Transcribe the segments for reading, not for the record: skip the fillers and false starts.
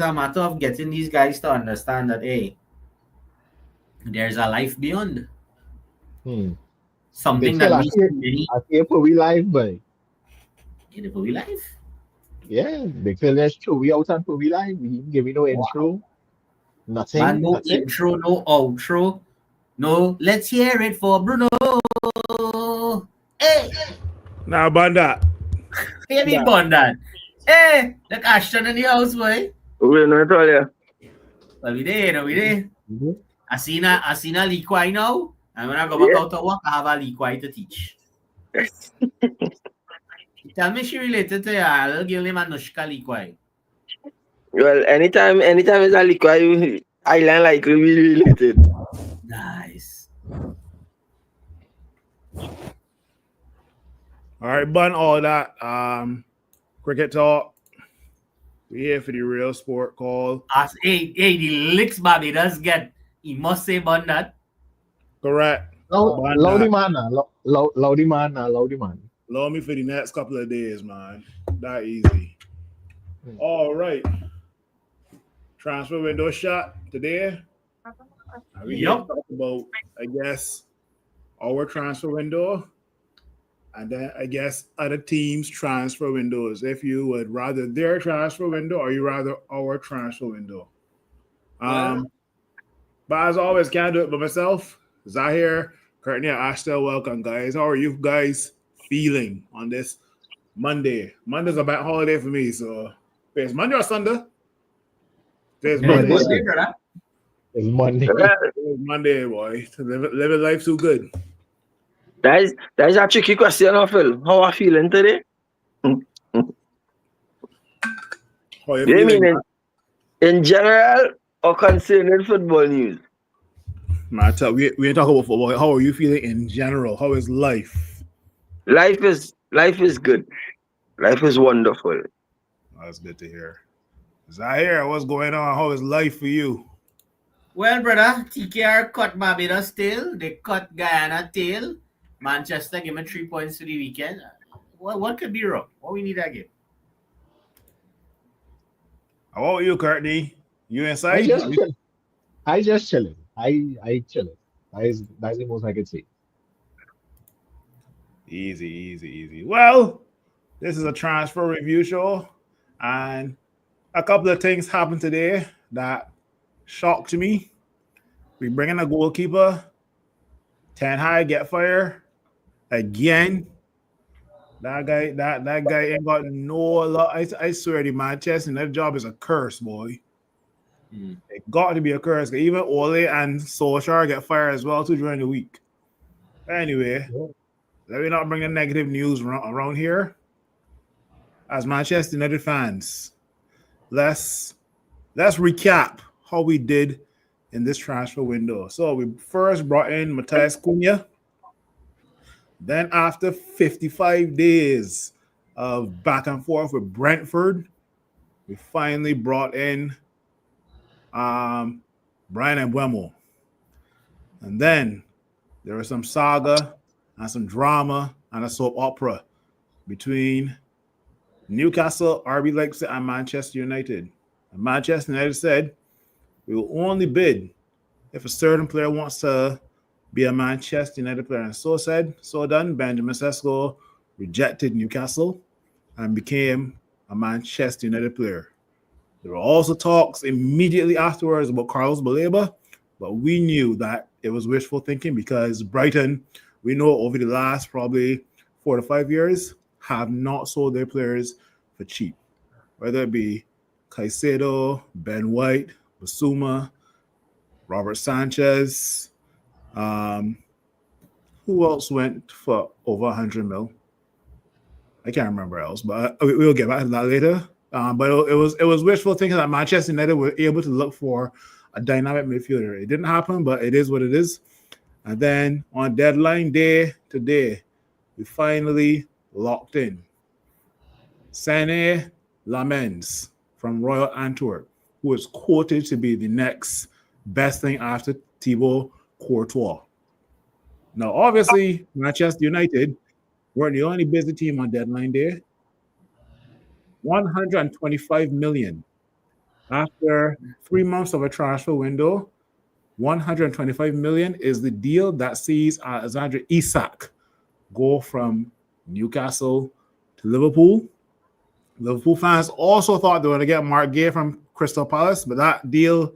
is a matter of getting these guys to understand that, hey, there's a life beyond. Hmm. Big Something Phil, that we see many I see it for we live, boy. in the movie life. Yeah, Big Phil, that's true. We out on for we live. We didn't give me no Wow. intro, Man, nothing, no nothing. intro, no outro, no. Let's hear it for Bruno. Hey, Now about that. hear me, Bondan. Hey, look, Ashton in the house, boy. We know it all, yeah. Well, we there, no, we there. Mhm. I seen a liquai now. And when I go back Yeah. out to work, I have a liquai to teach. Tell me she related to a little girl named Anushka Liquai. Well, anytime it's a liquor, island like we related. Nice. All right, bun all that. Cricket talk. We here for the real sport call. Hey, the licks Barbados get. He must say about that. Correct. Bun Loudy that. man, loudy man, loudy man. Allow me for the next couple of days, man. That easy. All right. Transfer window shot today. We here to Yup. talk about, I guess, our transfer window. And then I guess other teams' transfer windows. If you would rather their transfer window or you rather our transfer window. But as always, can't do it by myself. Zahir, Courtney, Ashton, welcome, guys. How are you guys feeling on this Monday? Monday's a bank holiday for me, so it's Monday or Sunday? It's Monday. Monday. brother. It's Monday. It's Monday, boy. Living life too good. That is a tricky question, Phil. How are you feeling today? How you Do you feeling? mean in general or concerning football news? Man, we ain't talking about football. How are you feeling in general? How is life? Life is good. Life is wonderful. That's good to hear. Zahir, what's going on? How is life for you? Well, brother, TKR cut Barbados tail. They cut Guyana tail. Manchester give me 3 points for the weekend. What could be wrong? What we need that game? How about you, Courtney? You I inside? just chill. I just chilling. I chilling. That's the most I can say. Easy. Well, this is a transfer review show, and a couple of things happened today that shocked me. We bring in a goalkeeper. Ten Hag get fired again. That guy ain't got no luck. I swear the Manchester United job is a curse, boy. It got to be a curse. Even Ole and Solskjaer get fired as well too during the week. Anyway, let me not bring the negative news around here. As Manchester United fans, let's recap how we did in this transfer window. So we first brought in Matthias Cunha. Then after 55 days of back and forth with Brentford, we finally brought in Brian Mbeumo. And then there was some saga and some drama and a soap opera between Newcastle, RB Leipzig, and Manchester United. And Manchester United said, we will only bid if a certain player wants to be a Manchester United player. And so said, so done. Benjamin Sesko rejected Newcastle and became a Manchester United player. There were also talks immediately afterwards about Carlos Baleba, but we knew that it was wishful thinking because Brighton, we know over the last probably 4 to 5 years, have not sold their players for cheap. Whether it be Caicedo, Ben White, Basuma, Robert Sanchez, who else went for over 100 mil? I can't remember else, but we'll get back to that later. But it was wishful thinking that Manchester United were able to look for a dynamic midfielder. It didn't happen, but it is what it is. And then on deadline day today, we finally locked in Sané Lamens from Royal Antwerp, who is quoted to be the next best thing after Thibaut Courtois. Now, obviously, Manchester United weren't the only busy team on deadline day. 125 million After 3 months of a transfer window, 125 million is the deal that sees Alexander Isak go from Newcastle to Liverpool. Liverpool fans also thought they were going to get Mark Gay from Crystal Palace, but that deal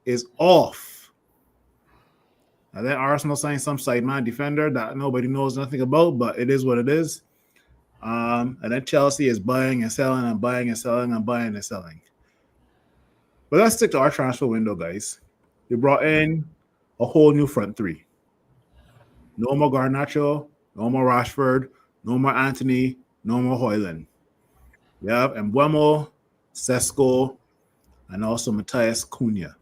is off. And then Arsenal signed some sideman defender that nobody knows nothing about, but it is what it is. And then Chelsea is buying and selling and buying and selling and buying and selling. But let's stick to our transfer window, guys. We brought in a whole new front three. No more Garnacho, no more Rashford, no more Anthony, no more Højlund. We have Mbeumo, Sesko, and also Matthias Cunha.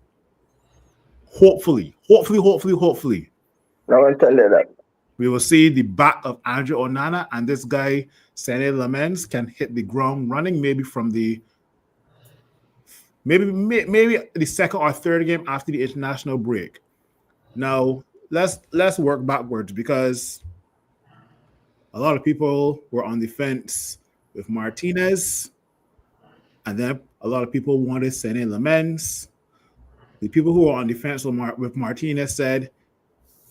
Hopefully, I want to tell you that. we will see the back of Andrew Onana, and this guy, Sané Lamens, can hit the ground running maybe from the maybe the second or third game after the international break. Now, let's work backwards because a lot of people were on the fence with Martinez, and then a lot of people wanted Sané Lamens. The people who were on the fence with Martinez said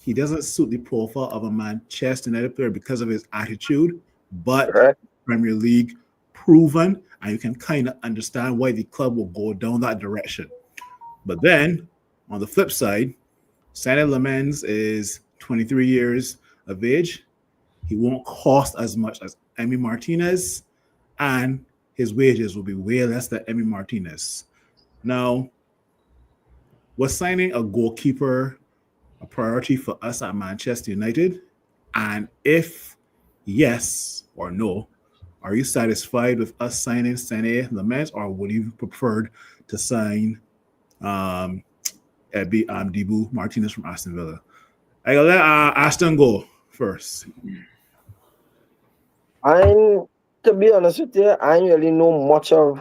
he doesn't suit the profile of a Manchester United player because of his attitude, but Right. Premier League proven, and you can kind of understand why the club will go down that direction. But then, on the flip side, Sané Lamens is 23 years of age. He won't cost as much as Emi Martinez, and his wages will be way less than Emi Martinez. Now, was signing a goalkeeper a priority for us at Manchester United? And if yes or no, are you satisfied with us signing Sané Lamens, or would you preferred to sign Dibu Martinez from Aston Villa? I gotta let Aston go first. To be honest with you, I don't really know much of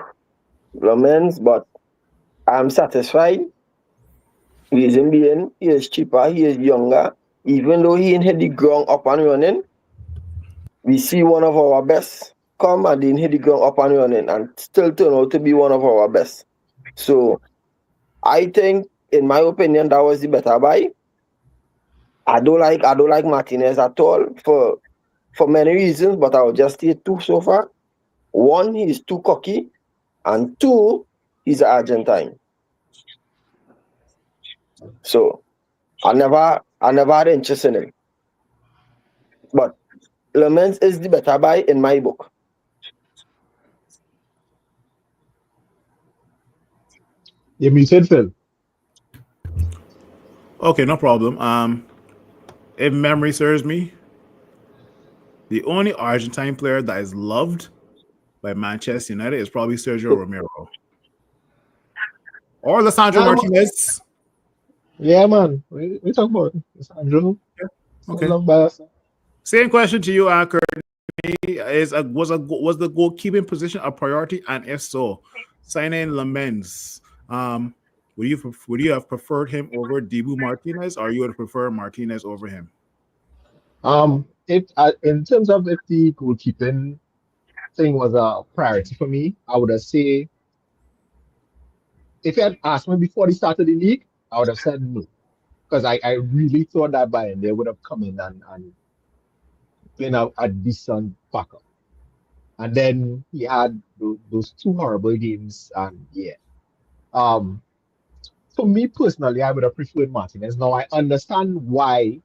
Lamens, but I'm satisfied. Reason being, he is cheaper, he is younger. Even though he ain't hit the ground up and running, we see one of our best come and didn't hit the ground up and running and still turn out to be one of our best. So I think, in my opinion, that was the better buy. I don't like Martinez at all for many reasons, but I'll just state two so far. One, he's too cocky, and two, he's an Argentine. So I never had interest in him. But Lamens is the better buy in my book. You muted, Phil. Okay, no problem. If memory serves me, the only Argentine player that is loved by Manchester United is probably Sergio Romero or Lisandro Martinez. Yeah, man. We talk about Andrew. Okay. Love by us. Same question to you, Anchor. Was the goalkeeping position a priority, and if so, signing Lamens, would you have preferred him over Dibu Martinez, or you would have preferred Martinez over him? If in terms of if the goalkeeping thing was a priority for me, I would have said, if you had asked me before the start of the league, I would have said no, because I really thought that Bayern they would have come in and been a decent backup, and then he had those two horrible games, and yeah. For me personally, I would have preferred Martinez. Now I understand why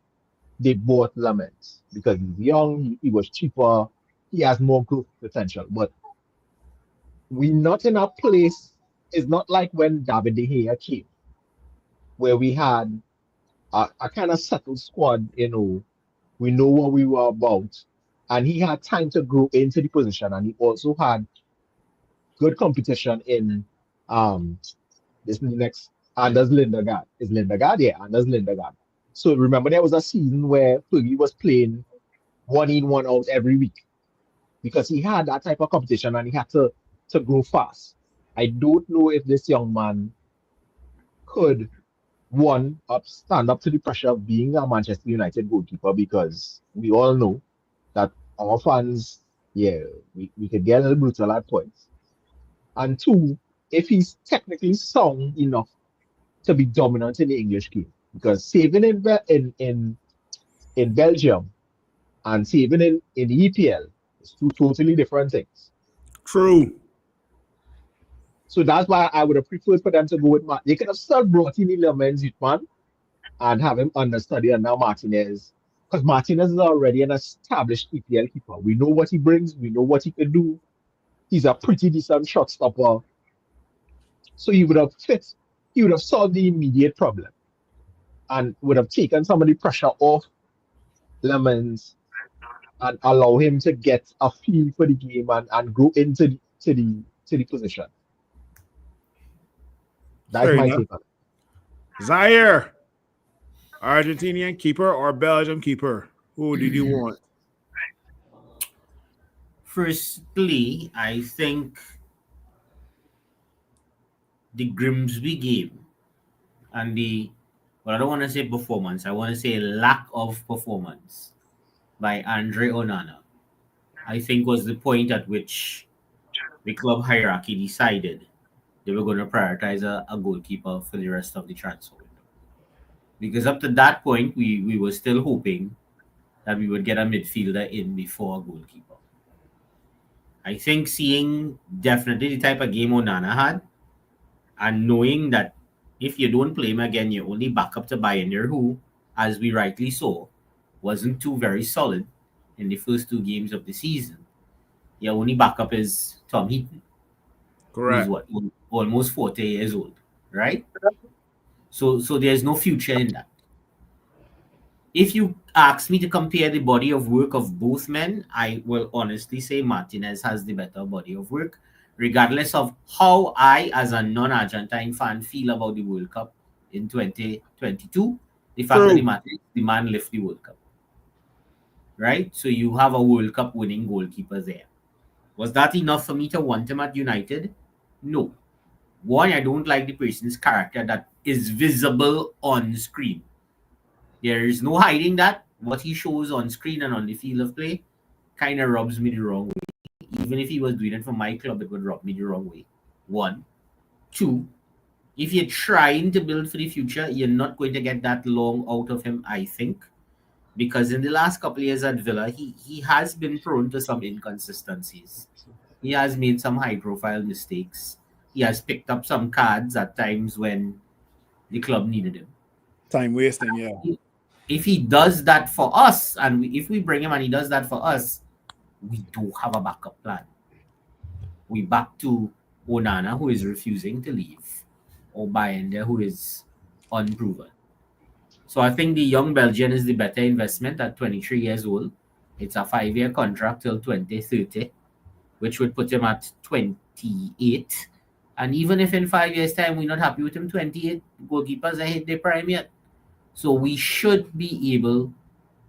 they bought Lamens, because he's young, he was cheaper, he has more growth potential. But we're not in a place, it's not like when David De Gea came, where we had a kind of settled squad, we know what we were about. And he had time to grow into the position, and he also had good competition in this next Anders Lindegaard. Is Lindegaard? Yeah, Anders Lindegaard. So remember, there was a season where Fergie was playing one in, one out every week because he had that type of competition and he had to grow fast. I don't know if this young man could stand up to the pressure of being a Manchester United goalkeeper, because we all know that our fans, yeah, we could get a little brutal at points. And two, if he's technically sound enough to be dominant in the English game. Because saving in Belgium and saving in the EPL is two totally different things. True. So that's why I would have preferred for them to go with They could have still brought in Lemens Yutman and have him understudy and now Martinez. Because Martinez is already an established EPL keeper. We know what he brings, we know what he can do. He's a pretty decent shot stopper. So he would have solved the immediate problem and would have taken some of the pressure off Lemons and allow him to get a feel for the game and grow into the position. That's Fair my enough. take on it. Zaire, Argentinian keeper or Belgium keeper? Who did you want? Firstly, I think the Grimsby game and I don't want to say performance, I want to say lack of performance by Andre Onana, I think was the point at which the club hierarchy decided they were going to prioritize a goalkeeper for the rest of the transfer window. Because up to that point, we were still hoping that we would get a midfielder in before a goalkeeper. I think seeing definitely the type of game Onana had, and knowing that if you don't play him again, you only back up to Bayender, who, as we rightly saw, wasn't too very solid in the first two games of the season. Your only backup is Tom Heaton, Correct. who's what, almost 40 years old, right? So there's no future in that. If you ask me to compare the body of work of both men, I will honestly say Martinez has the better body of work, regardless of how I, as a non-Argentine fan, feel about the World Cup in 2022. The fact True. that the man lift the World Cup, right? So you have a World Cup winning goalkeeper there. Was that enough for me to want him at United? No. One, I don't like the person's character that is visible on screen. There is no hiding that. What he shows on screen and on the field of play kind of rubs me the wrong way. Even if he was doing it for my club, it would rub me the wrong way. One. Two, if you're trying to build for the future, you're not going to get that long out of him, I think. Because in the last couple of years at Villa, he has been prone to some inconsistencies. He has made some high-profile mistakes. He has picked up some cards at times when the club needed him. Time wasting, yeah. If he does that for us, and if we bring him and he does that for us, we do have a backup plan. We back to Onana, who is refusing to leave, or Bayender, who is unproven. So I think the young Belgian is the better investment at 23 years old. It's a 5-year contract till 2030, which would put him at 28. And even if in 5 years' time we're not happy with him, 28, goalkeepers are hit their prime yet. So we should be able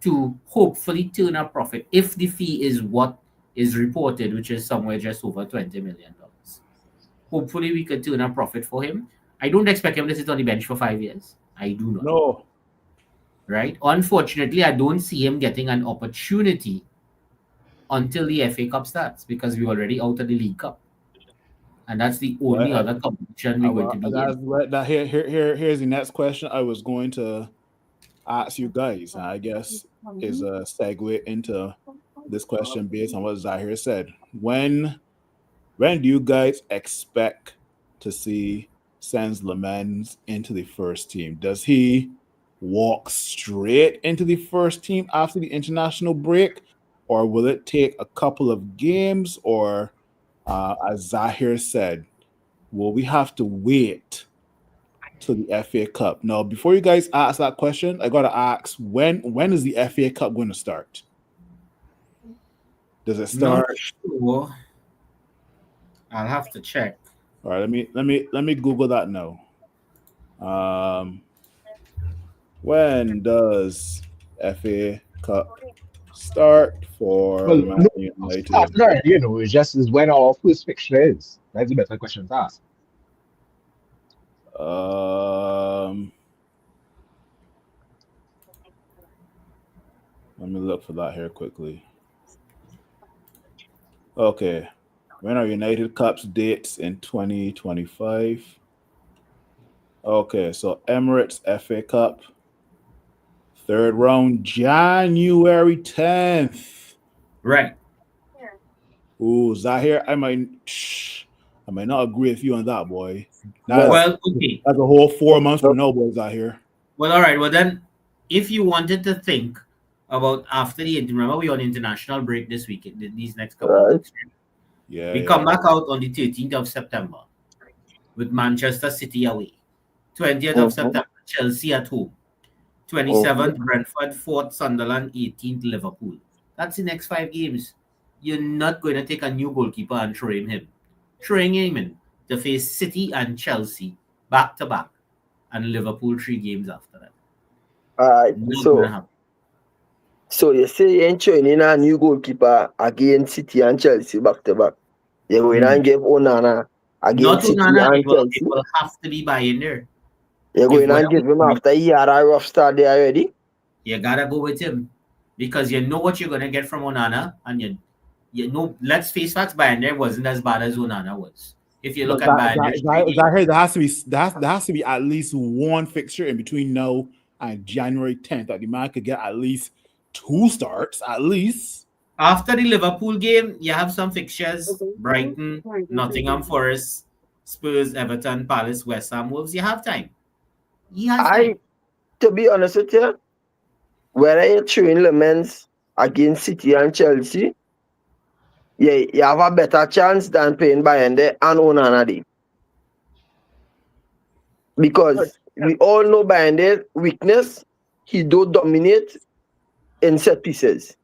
to hopefully turn a profit if the fee is what is reported, which is somewhere just over $20 million. Hopefully we could turn a profit for him. I don't expect him to sit on the bench for 5 years. I do not. No. Right? Unfortunately, I don't see him getting an opportunity until the FA Cup starts because we're already out of the League Cup. And that's the only other competition we're going to be in. Here's the next question I was going to ask you guys. I guess is a segue into this question based on what Zahir said. When do you guys expect to see Sens Lemens into the first team? Does he walk straight into the first team after the international break, or will it take a couple of games, or as Zahir said, will we have to wait till the FA Cup? Now, before you guys ask that question, I gotta ask, when is the FA Cup going to start? Does it start? Not sure. I'll have to check. All right, let me Google that now. When does FA Cup start for Man United? It's just is when our first fixture is. That's a better question to ask. Let me look for that here quickly. Okay. When are United Cup's dates in 2025? Okay, so Emirates FA Cup, third round, January 10th. Right. Ooh, Zahir, I might not agree with you on that, boy. Well, okay. That's a whole 4 months from now, boys, Zahir. Well, all right. Well, then, if you wanted to think about after remember we on international break this week, these next couple of weeks. Yeah. We come back out on the 13th of September with Manchester City away. 20th of September, Chelsea at home. 27th, Brentford, 4th, Sunderland, 18th, Liverpool. That's the next 5 games. You're not going to take a new goalkeeper and train him. Train him in to face City and Chelsea back to back, and Liverpool 3 games after that. All right. So you say you ain't training a new goalkeeper against City and Chelsea back to back. You're going to give Onana against City and Chelsea. It will have to be by in there. You're going to give him after he had a rough start there already? You gotta go with him because you know what you're gonna get from Onana, and you know. Let's face facts. Bayern there wasn't as bad as Onana was. If you look at Bayern, there has to be at least one fixture in between now and January 10th that the man could get at least 2 starts at least. After the Liverpool game, you have some fixtures: Brighton, Nottingham Forest, Spurs, Everton, Palace, West Ham, Wolves. You have time. To be honest with you, whether you train Lemens against City and Chelsea, you have a better chance than playing Bayern there and Onana there. Because we all know Bayern there weakness, he don't dominate in set pieces.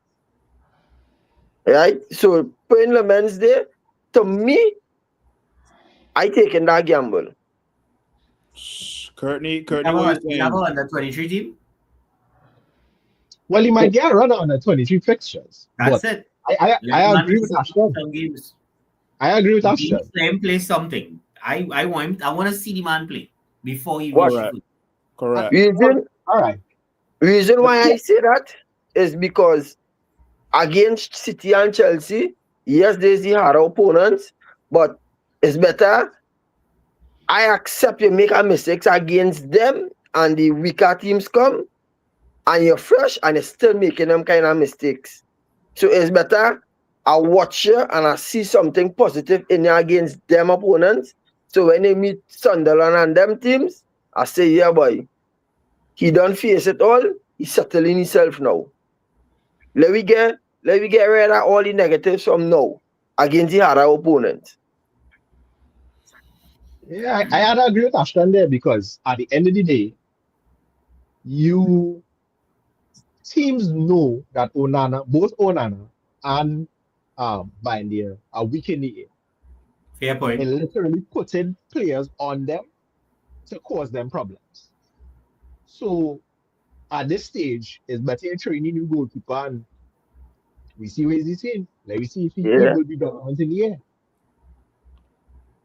Right? So playing Lemens there, to me, I taking that gamble. Courtney, never on the 23 team. Well, he might get a run on the 23 fixtures. That's it. I agree with Ashton. I agree with Ashton. Play something. I want to see the man play before he Correct. Reason why I say that is because against City and Chelsea, yes, there's the harder opponents, but it's better. I accept you make a mistakes against them and the weaker teams come and you're fresh and you're still making them kind of mistakes. So it's better I watch you and I see something positive in you against them opponents. So when they meet Sunderland and them teams, I say, yeah, boy, he don't face it all. He's settling himself now. Let me get rid of all the negatives from now against the harder opponents. Yeah, I had to agree with Ashton there because at the end of the day, teams know that both Onana and Bayern are weak in the air. Fair point. And literally putting players on them to cause them problems. So at this stage, it's better training new goalkeeper and we see where he's in. Let me see if he will be dominant in the air.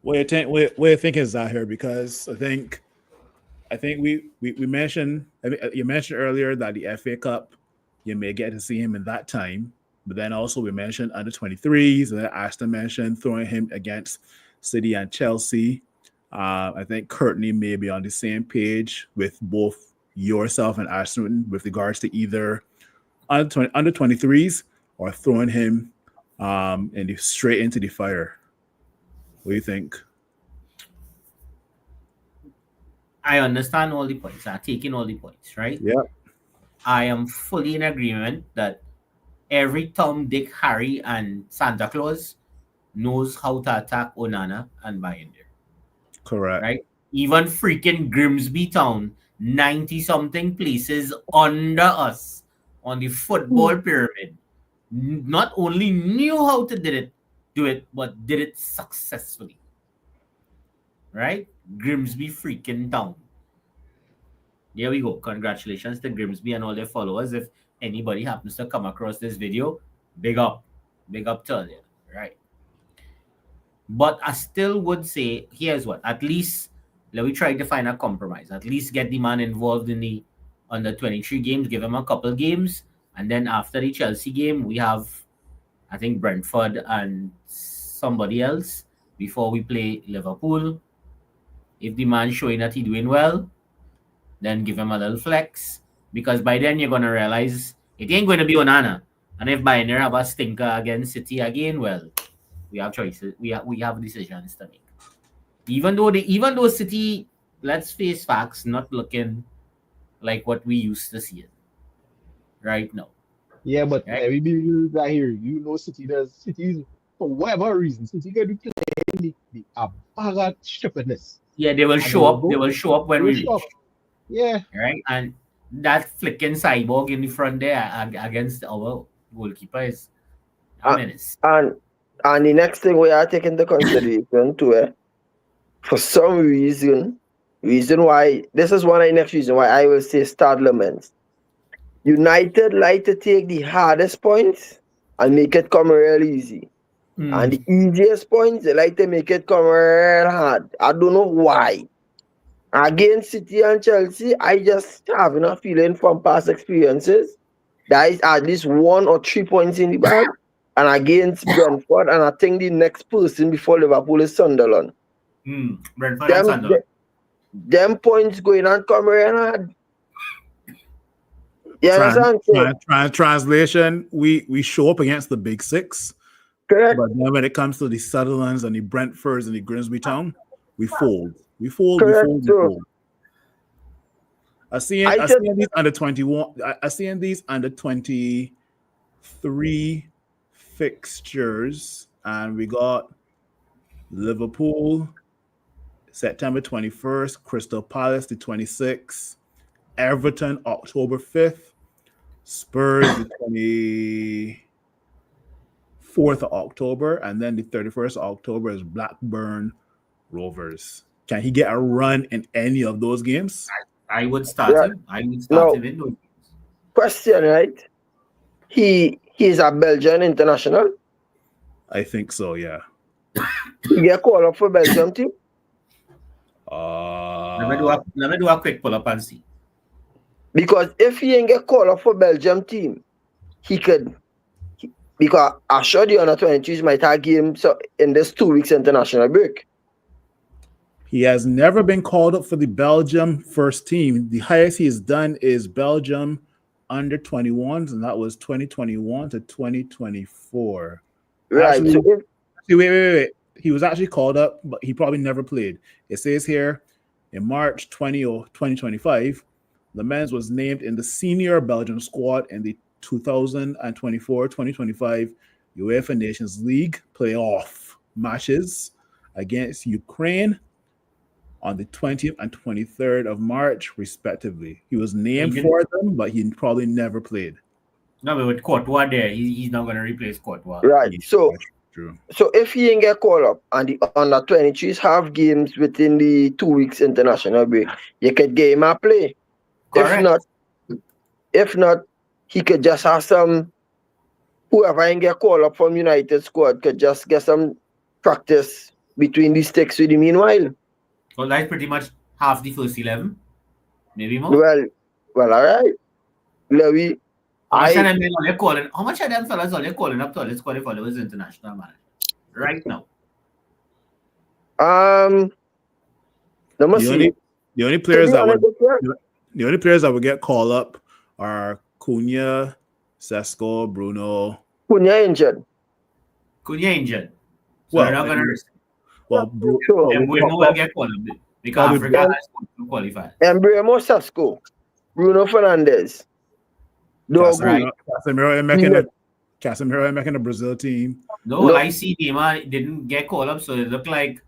What you think is out here? Because I think we mentioned, you mentioned earlier that the FA Cup, you may get to see him in that time, but then also we mentioned under 23s, and then Ashton mentioned throwing him against City and Chelsea. I think Courtney may be on the same page with both yourself and Ashton with regards to either under 23s or throwing him straight into the fire. What do you think? I understand all the points. I'm taking all the points, right? Yeah. I am fully in agreement that every Tom, Dick, Harry, and Santa Claus knows how to attack Onana and Bayern. Correct. Right? Even freaking Grimsby Town, 90-something places under us on the football pyramid, not only knew how to do it, but did it successfully. Right? Grimsby freaking Town. There we go. Congratulations to Grimsby and all their followers. If anybody happens to come across this video, big up to them, right? But I still would say, here's what. At least let me try to find a compromise. At least get the man involved in the under 23 games, give him a couple games, and then after the Chelsea game, we have, I think, Brentford and somebody else before we play Liverpool. If the man's showing that he's doing well, then give him a little flex. Because by then you're gonna realize it ain't going to be Onana. And if Bayern have a stinker against City again, well, we have choices. We have decisions to make. Even though City, let's face facts, not looking like what we used to see it right now. Yeah, but Right? let me be real right here. City's for whatever reason, City can be playing the abhorrent stupidness. Yeah, they will And show up. They will show up when they we will show reach. up. Yeah. Right? And that flicking cyborg in the front there against our goalkeeper is a menace. And the next thing we are taking into consideration too, for some reason why this is one of the next reason why I will say start Laments. United like to take the hardest points and make it come real easy. And the easiest points, they like to make it come real hard. I don't know why. Against City and Chelsea, I just have a feeling from past experiences that is at least 1 or 3 points in the bag. And against Brentford, and I think the next person before Liverpool is Sunderland. Brentford and Sunderland. Them points going and come real hard. You understand? Translation, we show up against the big six. Correct. But then when it comes to the Sutherlands and the Brentfords and the Grimsby Town, we fold. We fold. I see these under 21. I see these under 23 fixtures, and we got Liverpool September 21st, Crystal Palace the 26th, Everton October 5th, Spurs the 24th of October, and then the 31st of October is Blackburn Rovers. Can he get a run in any of those games? I would start him. I would start him in those games. Question, right? He's a Belgian international. I think so, yeah. He get called up for Belgium team. Let me do a quick pull up and see. Because if he ain't get called up for Belgium team, he could. Because I'm sure the under 23s might have games in this 2 weeks international break. He has never been called up for the Belgium first team. The highest he has done is Belgium under 21s, and that was 2021 to 2024. Right. Actually, wait. He was actually called up, but he probably never played. It says here in March 2025, Lamens was named in the senior Belgium squad in the 2024-2025 UEFA Nations League playoff matches against Ukraine on the 20th and 23rd of March, respectively. He was named for them, but he probably never played. No, but with Courtois there, he's not going to replace Courtois. Right. So, true. So if he ain't get called up and the under 23s have games within the 2 weeks international break, you could get him a play. Correct. If not, he could just have some. Whoever ain't get called up from United squad could just get some practice between the sticks with him meanwhile. So that's pretty much half the first 11, maybe more. Well, all right. Louis, how much of them fellas are they calling up to let's qualify for the international manager right now? The only players that would get called up are Cunha, Sesko, Bruno. Cunha injured. So they're not going to risk. Mbeumo will get called up because Africa has to qualify. Mbeumo, Sesko, Bruno Fernandes. Casemiro making the Brazil team. No, I see Neymar didn't get called up, so it looked like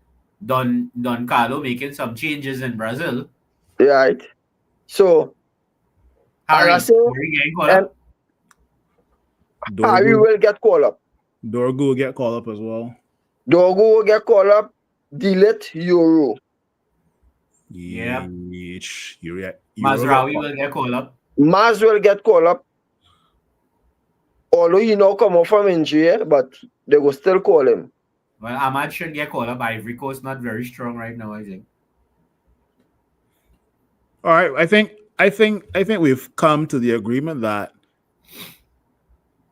Don Carlo making some changes in Brazil. Right. So Harry will get called up. Dorgu will get called up as well. Dorgu will get called up. Delete Euro. Yeah. Mazraoui will get called up. Maz will get called up. Although he now come off from injury, but they will still call him. Well, Ahmad should get called up. Ivory Coast not very strong right now, I think. All right, I think we've come to the agreement that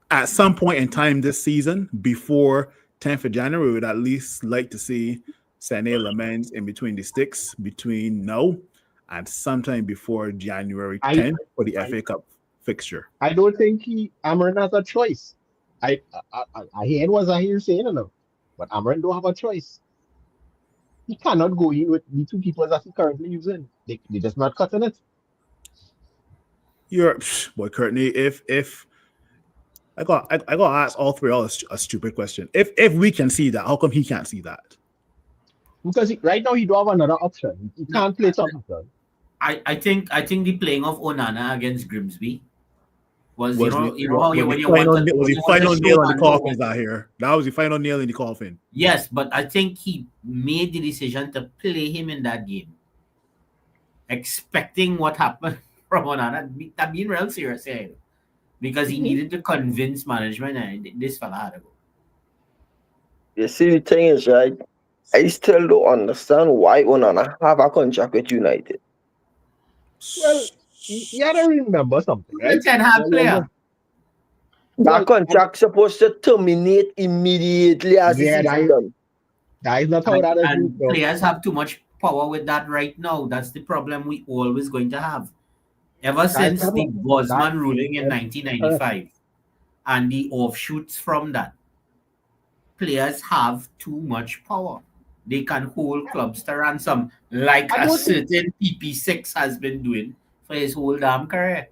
at some point in time this season, before 10th of January, we would at least like to see Sene Lamens in between the sticks between now and sometime before January 10th for the FA Cup fixture. I don't think Amarin has a choice. I hear what I hear saying enough, but Amarin don't have a choice. He cannot go in with the two keepers that he currently using. They just not cutting it. Boy, Courtney, if I got to ask all three all a stupid question. If we can see that, how come he can't see that? Because right now he don't have another option. He can't play something. I think the playing of Onana against Grimsby was the final nail in the coffin out here. That was the final nail in the coffin. Yes, but I think he made the decision to play him in that game, expecting what happened from Onana. That being real serious here, because he needed to convince management and this fella had to go. You see, the thing is, right? I still don't understand why Onana have a contract with United. Well, you gotta remember something, right? It's an hard player. That contract supposed to terminate immediately as the season done. That is not how that is. And players have too much power with that right now. That's the problem we always going to have. Ever since the Bosman ruling in 1995 and the offshoots from that, players have too much power. They can hold clubs to ransom like a certain PP6 has been doing for his whole damn career.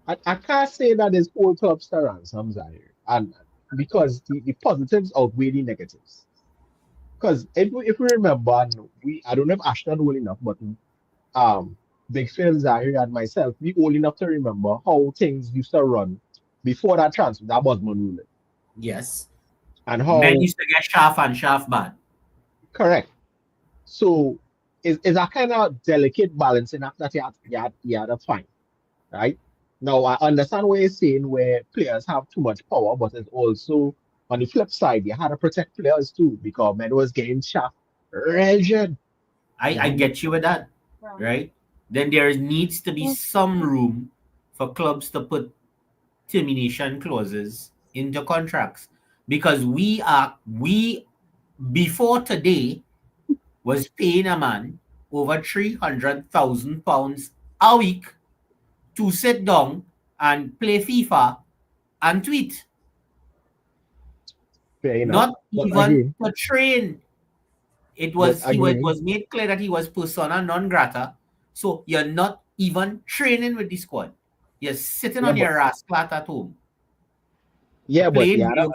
I can't say that his whole clubs to ransom, Zahir, and because the positives outweigh the negatives. Because if we remember, I don't know if Ashton old enough, but Big Phil, Zahir, and myself, we old enough to remember how things used to run before that transfer, that Bosman ruling. Yes. And how men used to get shaft and shaft bad. Correct. So it's a kind of delicate balancing act that you had to find, right? Now I understand what you're saying, where players have too much power, but it's also on the flip side, you had to protect players too, because men was getting shaft rigid. I get you with that, right? Then there needs to be some room for clubs to put termination clauses into contracts, because we before today was paying a man over £300,000 a week to sit down and play FIFA and tweet. Not even to train. It was made clear that he was persona non grata. So you're not even training with the squad. You're sitting on your ass flat at home. Yeah, but you gotta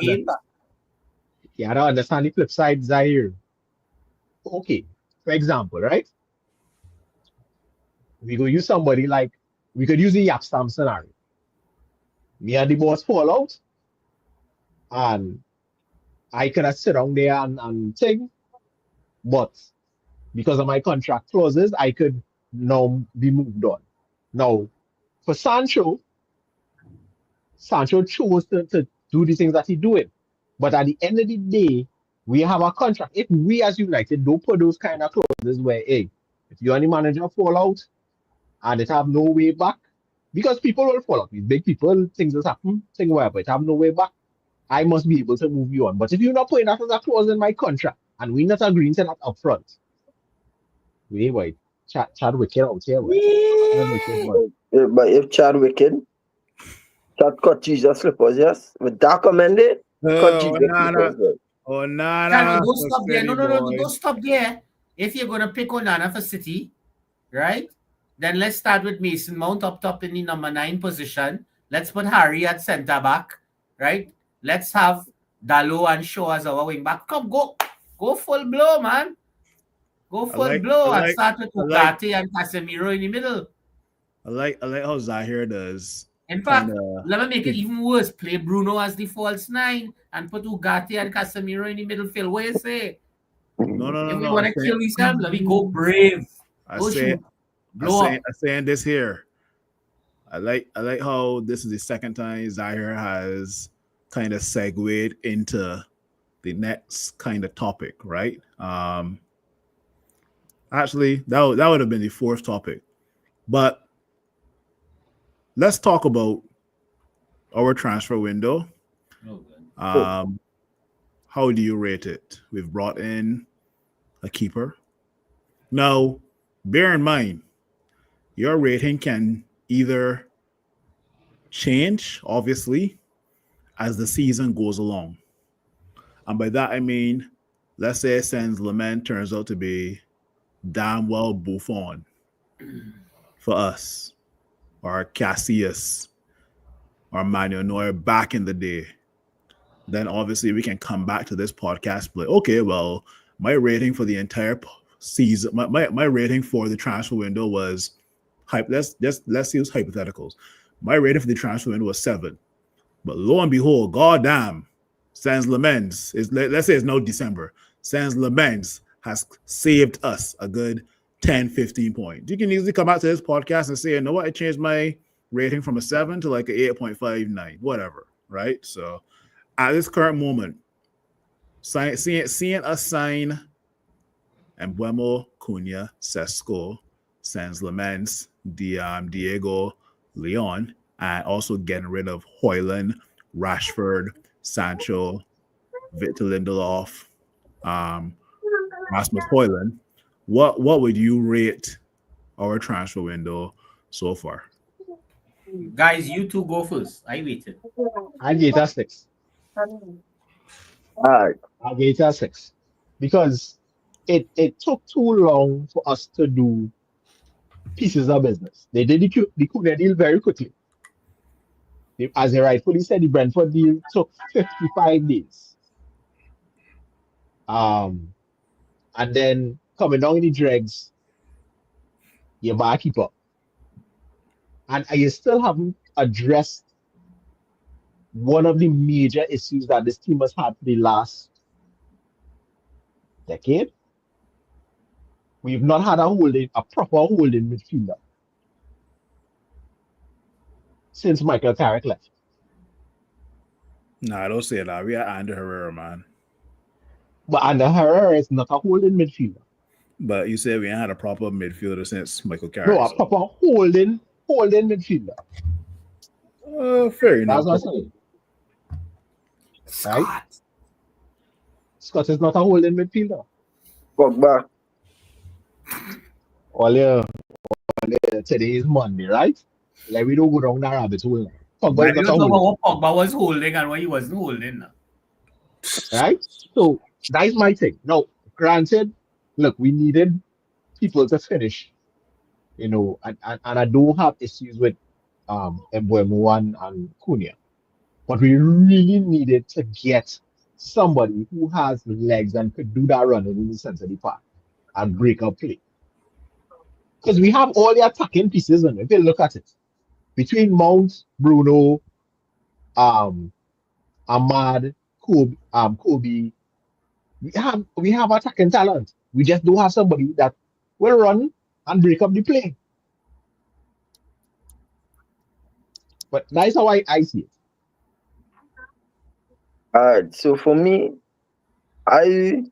understand the flip side, Zahir. Okay, for example, right? We could use somebody like, we could use the Yapstam scenario. Me and the boss fall out, and I could have sit down there and think, but because of my contract clauses, I could now be moved on. Now, for Sancho chose to do the things that he's doing. But at the end of the day, we have a contract. If we as United don't put those kind of clauses where, hey, if you and the manager fall out and it have no way back, because people will fall out. These big people, things will happen, things whatever, it have no way back. I must be able to move you on. But if you're not putting that as a clause in my contract and we're not agreeing to that up front, wait, Chad Wicked out here. But if Chad Wicked, Chad cut Jesus slippers, yes? With that commended, cut Jesus slippers. Onana. Don't stop there. No, don't stop there. If you're going to pick Onana for City, right, then let's start with Mason Mount up top in the number 9 position. Let's put Harry at centre back, right? Let's have Dalot and Shaw as our wing back. Come, go full blow, man. Go full blow and start with Ugarte and Casemiro in the middle. I like how Zahir does. In fact, let me make it even worse. Play Bruno as the false 9 and put Ugarte and Casemiro in the middle field. What you say? No. If we want to kill yourself, let me go brave. I'm saying this here. I like how this is the second time Zahir has kind of segued into the next kind of topic, right? Actually, that would have been the fourth topic. But let's talk about our transfer window. how do you rate it? We've brought in a keeper. Now, bear in mind, your rating can either change, obviously, as the season goes along. And by that, I mean, let's say Sens Lament turns out to be damn well Buffon for us, or Cassius, or Manuel Neuer back in the day. Then obviously we can come back to this podcast, but okay, well, my rating for the entire season, my rating for the transfer window was let's use hypotheticals. My rating for the transfer window was 7. But lo and behold, goddamn, Sans Lamens is, let's say it's no December. Sans Lamens has saved us a good 10, 15 points. You can easily come out to this podcast and say, you know what, I changed my rating from a 7 to like an 8.59, whatever, right? So at this current moment, seeing us sign Mbeumo, Cunha, Sesko, Sans Lamens, Diego, Leon, and also getting rid of Højlund, Rashford, Sancho, Victor Lindelof, Rasmus Højlund. What would you rate our transfer window so far? Guys, you two go first. I waited. I gave it a 6. Alright. I gave it a 6 because it took too long for us to do pieces of business. They did the Cunha deal very quickly. As they rightfully said, the Brentford deal took 55 days. And then coming down in the dregs, your barkeeper. And you still haven't addressed one of the major issues that this team has had for the last decade. We've not had a proper holding midfielder since Michael Carrick left. Nah, don't say that. We are Ander Herrera, man. But Ander Herrera is not a holding midfielder. But you said we ain't had a proper midfielder since Michael Carrick. No, a proper holding midfielder. Fair enough. That's what I'm saying. Right? Scott is not a holding midfielder. Pogba. Today is Monday, right? Like we don't go down that rabbit hole. Pogba is not a holding. What Pogba was holding and what he wasn't holding. Right? So that's my thing. Now, granted, look, we needed people to finish, and I don't have issues with Mbeumo and Cunha. But we really needed to get somebody who has legs and could do that running in the center of the park and break up play. Because we have all the attacking pieces, and if you look at it, between Mount, Bruno, Ahmad, Kobe, we have attacking talent. We just don't have somebody that will run and break up the play. But that's how I see it. Alright, so for me, I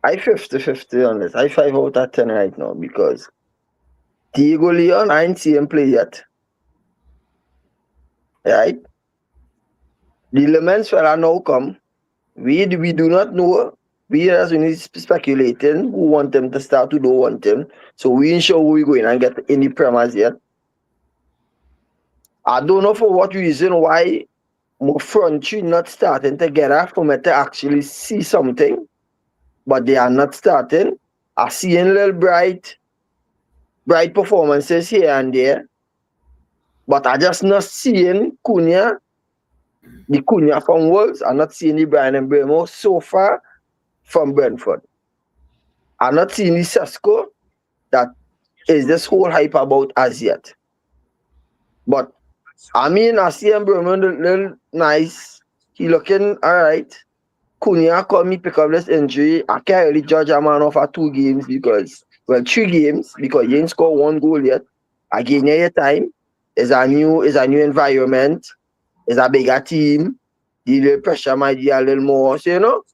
50-50 on this. I 5 out of 10 right now because Diego Leon, I ain't see him play yet. Right? The Laments fella now come. We do not know. We as only speculating who want them to start, who don't want them. So we ain't sure who we going and get any premise yet. I don't know for what reason why my front three not starting together for me to actually see something. But they are not starting. I see a little bright performances here and there. But I just not seeing Cunha, the Cunha from Wolves. I'm not seeing the Bryan Mbeumo so far from Brentford. I'm not seeing the Sesko that is this whole hype about as yet. But I mean, I see Mbeumo little nice. He looking all right. Cunha called me pick up this injury. I can't really judge a man off for 3 games because he ain't scored 1 goal yet. Again, your time. It's a new environment. It's a bigger team. The pressure might be a little more. So,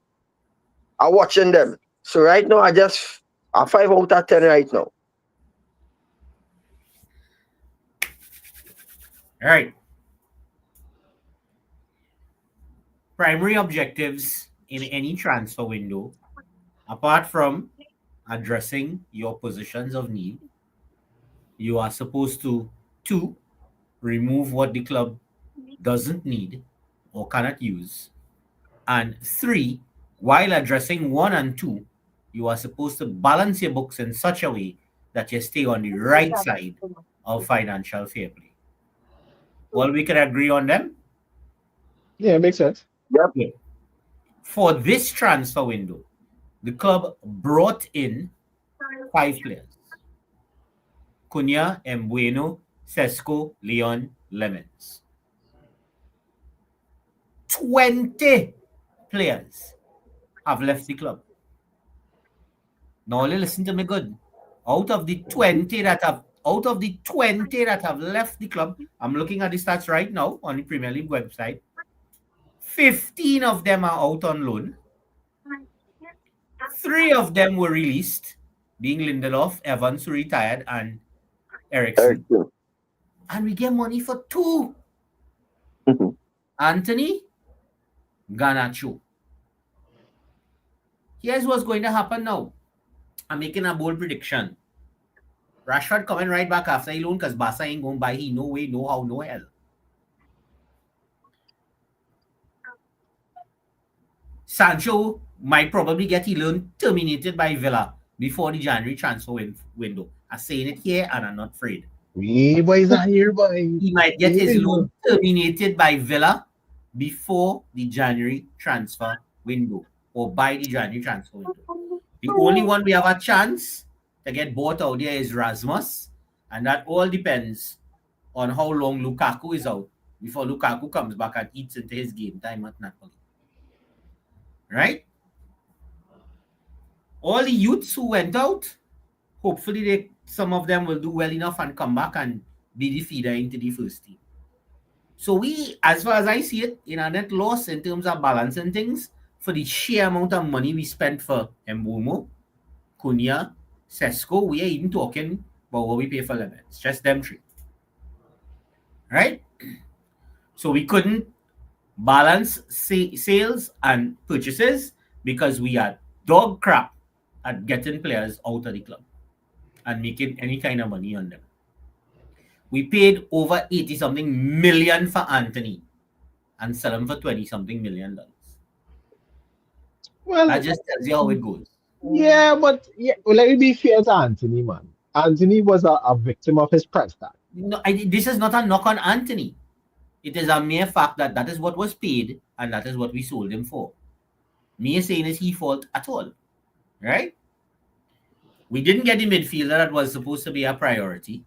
I'm watching them. So right now, I 5 out of 10 right now. All right. primary objectives in any transfer window, apart from addressing your positions of need, you are supposed to, 2, remove what the club doesn't need or cannot use, and 3, while addressing 1 and 2, you are supposed to balance your books in such a way that you stay on the right side of financial fair play. All we can agree on them? Yeah, it makes sense. Good. For this transfer window, the club brought in 5 players: Cunha, Embueno, Sesko, Leon, Lemons. 20 players have left the club. Now listen to me good. Out of the 20 that have left the club, I'm looking at the stats right now on the Premier League website. 15 of them are out on loan. 3 of them were released, being Lindelof, Evans, who retired, and Ericsson. And we get money for 2. Anthony, Garnacho. Here's what's going to happen now. I'm making a bold prediction. Rashford coming right back after he loan because Barca ain't going to buy he no way, no how, no hell. Sancho might probably get his loan terminated by Villa before the January transfer window. I'm saying it here and I'm not afraid. We boys are here, boy. He might get his loan terminated by Villa before the January transfer window or by the January transfer window. The only one we have a chance to get bought out there is Rasmus, and that all depends on how long Lukaku is out before Lukaku comes back and eats into his game time at Napoli. Right? All the youths who went out, hopefully some of them will do well enough and come back and be the feeder into the first team. So we, as far as I see it, in a net loss in terms of balancing things, for the sheer amount of money we spent for Mbeumo, Cunha, Sesko, we are even talking about what we pay for Lemons. Just them 3. Right? So we couldn't balance sales and purchases because we are dog crap at getting players out of the club and making any kind of money on them. We paid over 80-something million for Anthony and sell him for 20-something million dollars. Well, That just tells you how it goes. Yeah, but let me be fair to Anthony, man. Anthony was a victim of his price tag. No, this is not a knock on Anthony. It is a mere fact that that is what was paid and that is what we sold him for. Me saying it's his fault at all. Right? We didn't get the midfielder that was supposed to be a priority.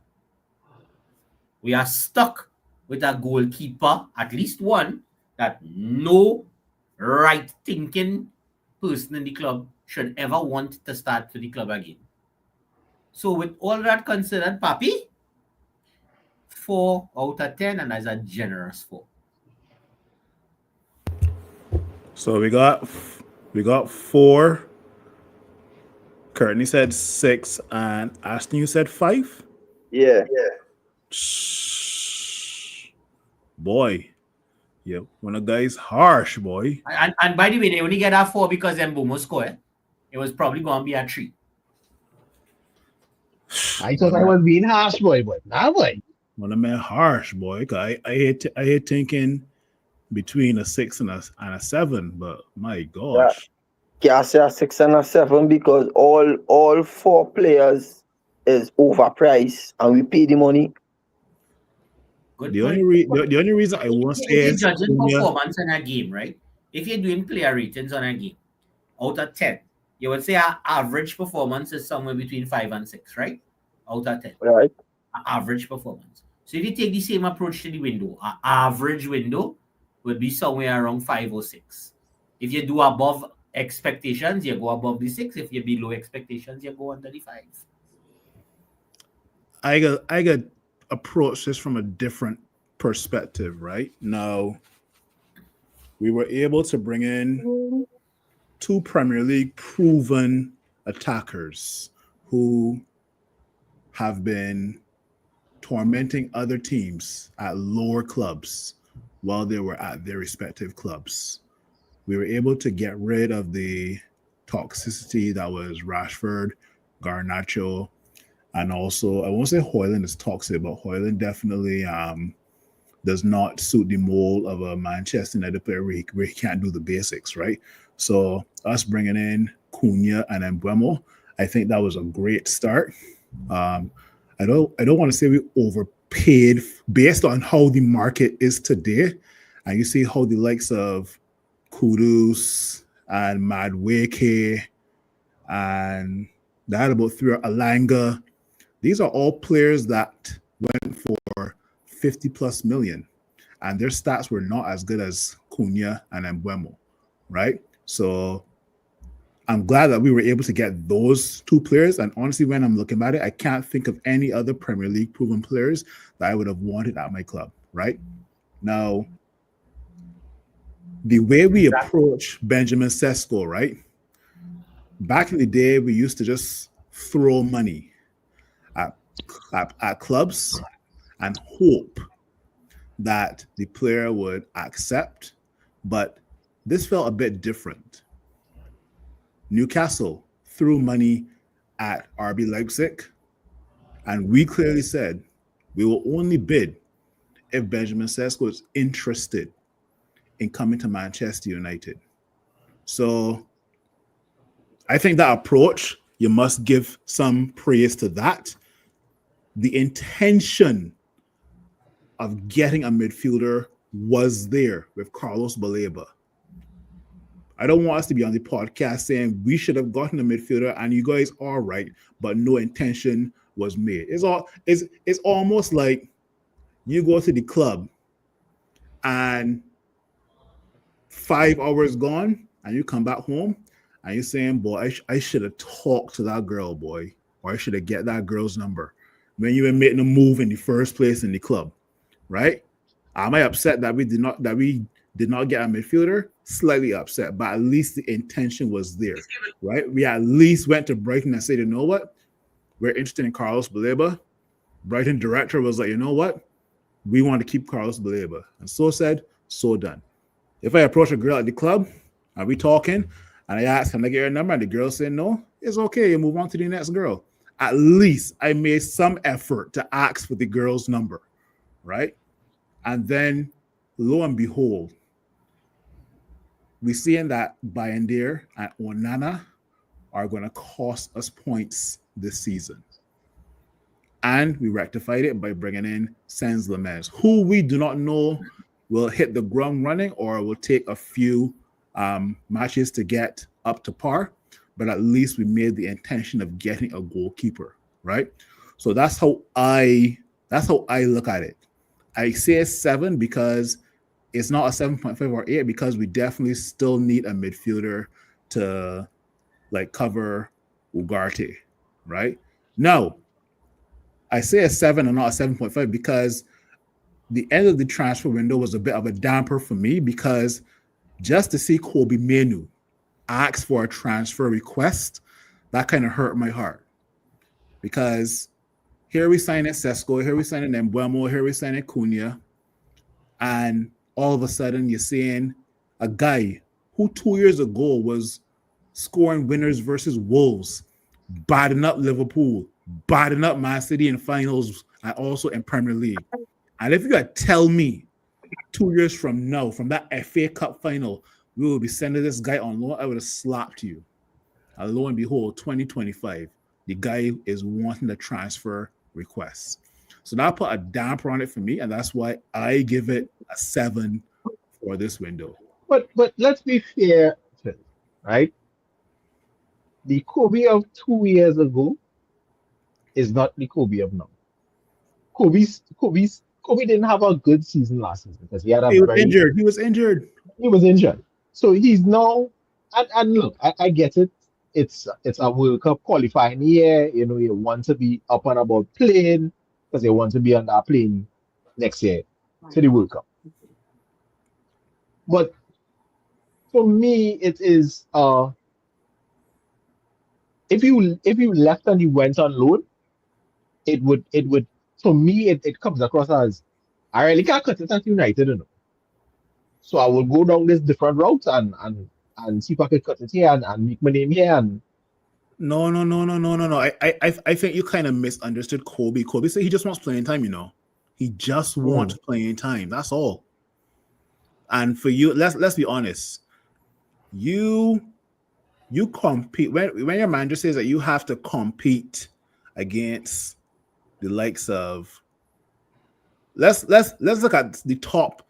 We are stuck with a goalkeeper, at least one, that no right-thinking person in the club should ever want to start for the club again. So with all that considered, Papi, 4 out of 10, and that's a generous 4. So we got 4. Courtney said 6, and Aston, you said 5? Yeah. Boy. Yeah, when a guy's harsh, boy. And by the way, they only get a 4 because Mbeumo scored. It was probably going to be a 3. I thought I was being harsh, boy, but nah, boy. When a man harsh, boy. I hate thinking between a 6 and a 7, but my gosh. Can't say a 6 and a 7 because all 4 players is overpriced and we pay the money. The only reason I won't say if you're judging performance in a game, right? If you're doing player ratings on a game, out of 10, you would say our average performance is somewhere between 5 and 6, right? Out of 10. Right. Our average performance. So if you take the same approach to the window, our average window would be somewhere around 5 or 6. If you do above expectations, you go above the 6. If you're below expectations, you go under the 5. I got approach this from a different perspective, right? Now, we were able to bring in 2 Premier League proven attackers who have been tormenting other teams at lower clubs while they were at their respective clubs. we were able to get rid of the toxicity that was Rashford, Garnacho, and also I won't say Højlund is toxic, but Højlund definitely does not suit the mold of a Manchester United player where he can't do the basics, right? So us bringing in Cunha and Mbeumo, I think that was a great start. I don't want to say we overpaid based on how the market is today, and you see how the likes of Kudus and Madueke and that about through Alanga, these are all players that went for 50 plus million, and their stats were not as good as Cunha and Mbeumo, right? So I'm glad that we were able to get those two players. And honestly, when I'm looking at it, I can't think of any other Premier League proven players that I would have wanted at my club, right? Now, the way we approach Benjamin Sesko, right? Back in the day, we used to just throw money at clubs and hope that the player would accept. But this felt a bit different. Newcastle threw money at RB Leipzig, and we clearly said we will only bid if Benjamin Sesko is interested in coming to Manchester United. So I think that approach, you must give some praise to that. The intention of getting a midfielder was there with Carlos Baleba. I don't want us to be on the podcast saying we should have gotten a midfielder and you guys are right, but no intention was made. It's almost like you go to the club and 5 hours gone and you come back home and you're saying, boy, I should have talked to that girl, boy, or I should have get that girl's number when you were making a move in the first place in the club, right? Am I upset that we did not get a midfielder? Slightly upset, but at least the intention was there, right? We at least went to Brighton and said, you know what? We're interested in Carlos Baleba. Brighton director was like, you know what? We want to keep Carlos Baleba. And so said, so done. If I approach a girl at the club, are we talking? And I ask, can I get your number? And the girl said, no, it's okay. You move on to the next girl. At least I made some effort to ask for the girl's number, right? And then lo and behold, we're seeing that Bayindir and Onana are going to cost us points this season. And we rectified it by bringing in Sens Lamens, who we do not know will hit the ground running or will take a few matches to get up to par. But at least we made the intention of getting a goalkeeper, right? So that's how I look at it. I say 7 because it's not a 7.5 or 8 because we definitely still need a midfielder to like cover Ugarte, right? No, I say a 7 and not a 7.5 because the end of the transfer window was a bit of a damper for me because just to see Kobe Menu ask for a transfer request, that kind of hurt my heart because here we sign Sesko, here we sign Mbeumo, here we sign Cunha, and all of a sudden you're seeing a guy who 2 years ago was scoring winners versus Wolves, batting up Liverpool, batting up Man City in finals and also in Premier League. And if you had tell me 2 years from now, from that FA Cup final, we will be sending this guy on loan, I would have slapped you. And lo and behold, 2025, the guy is wanting a transfer request. So that put a damper on it for me, and that's why I give it a 7 for this window. But let's be fair, right? The Kobe of 2 years ago is not the Kobe of now. Kobe didn't have a good season last season because he was injured. He was injured. So he's now, and look, I get it. It's a World Cup qualifying year. You know, you want to be up and about playing because they want to be on that plane next year to the World Cup. But for me, it is if you left and you went on loan, it would for me it comes across as I really can't cut it at United, you know. So I will go down this different routes and see if I can cut it here and make my name here. And No. I think you kind of misunderstood Kobe. Kobe said he just wants playing time, He just wants playing time. That's all. And for you, let's be honest. You compete when your manager says that you have to compete against the likes of let's look at the top.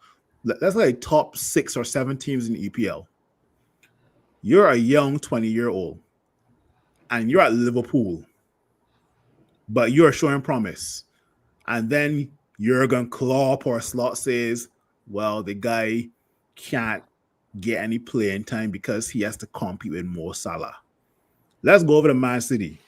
Let's look at top 6 or 7 teams in the EPL. You're a young 20-year-old, and you're at Liverpool, but you're showing promise. And then Jurgen Klopp or Slot says, well, the guy can't get any playing time because he has to compete with Mo Salah. Let's go over to Man City.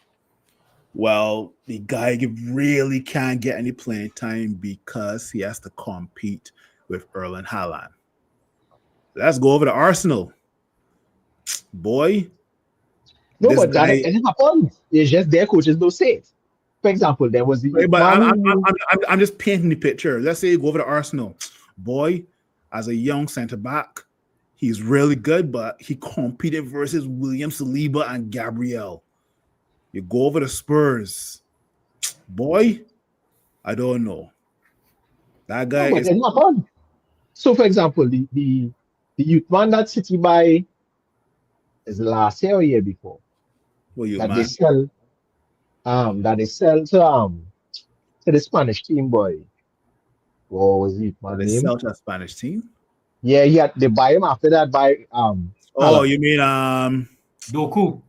Well, the guy really can't get any playing time because he has to compete with Erling Haaland. Let's go over to Arsenal. Boy. no, but that it happens. It's just their coaches don't say it. For example, there was the but I'm just painting the picture. Let's say you go over to Arsenal. Boy, as a young centre back, he's really good, but he competed versus William Saliba and Gabriel. You go over to Spurs. Boy, I don't know. That guy is not fun. So, for example, the youth man that City buy is last year or year before. Well, that they sell to the Spanish team, boy. What was it? They sell to a Spanish team? Yeah, they buy him after that by Oh, you mean Doku?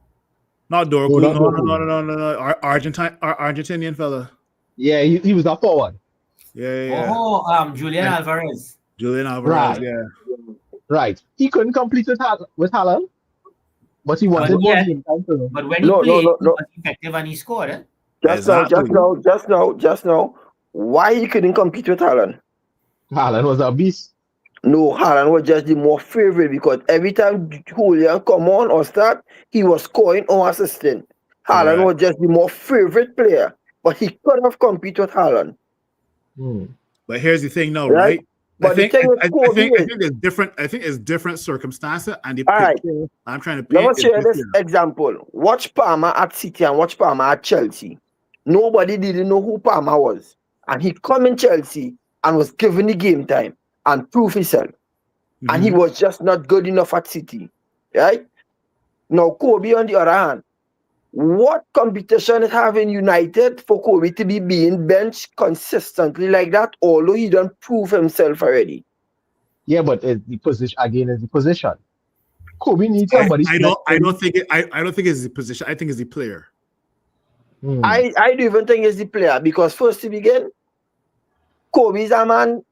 Not Doku. No. Argentinian fella. Yeah, he was a forward. Yeah. Oh, Julian Alvarez. Right. Yeah. Right. He couldn't complete with Haaland, but he wanted more game time for him. But when he played, he was effective and he scored. Eh? Just now. Why he couldn't compete with Haaland? Haaland was a beast. No, Haaland was just the more favorite because every time Julian come on or start, he was scoring or assisting. Haaland was just the more favorite player, but he could have competed with Haaland. But here's the thing, now, right? But I think it's different. I think it's different circumstances, and the picture I'm trying to paint. Let me share this example. Watch Palmer at City and watch Palmer at Chelsea. Nobody didn't know who Palmer was, and he come in Chelsea and was given the game time and prove himself, and he was just not good enough at City, right? Now Kobe, on the other hand, what competition is having United for Kobe to be being benched consistently like that, although he don't prove himself already? Yeah, but the position. Kobe needs somebody. I don't think it's the position. I think it's the player. I don't even think it's the player because first to begin, Kobe's a man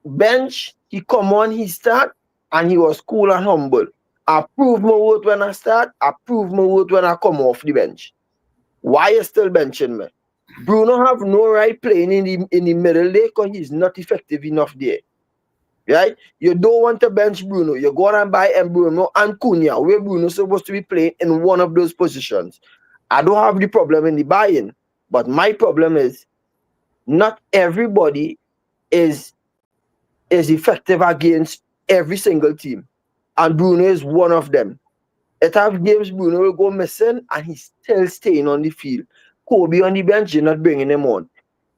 bench. He come on, he start, and he was cool and humble. I prove my worth when I start. I prove my worth when I come off the bench. Why you still benching me? Bruno have no right playing in the middle there because he's not effective enough there. Right? You don't want to bench Bruno. You go and buy Bruno and Cunha, where Bruno's supposed to be playing in one of those positions. I don't have the problem in the buy-in, but my problem is not everybody is effective against every single team. And Bruno is one of them. It have games Bruno will go missing and he's still staying on the field. Kobe on the bench, you're not bringing him on.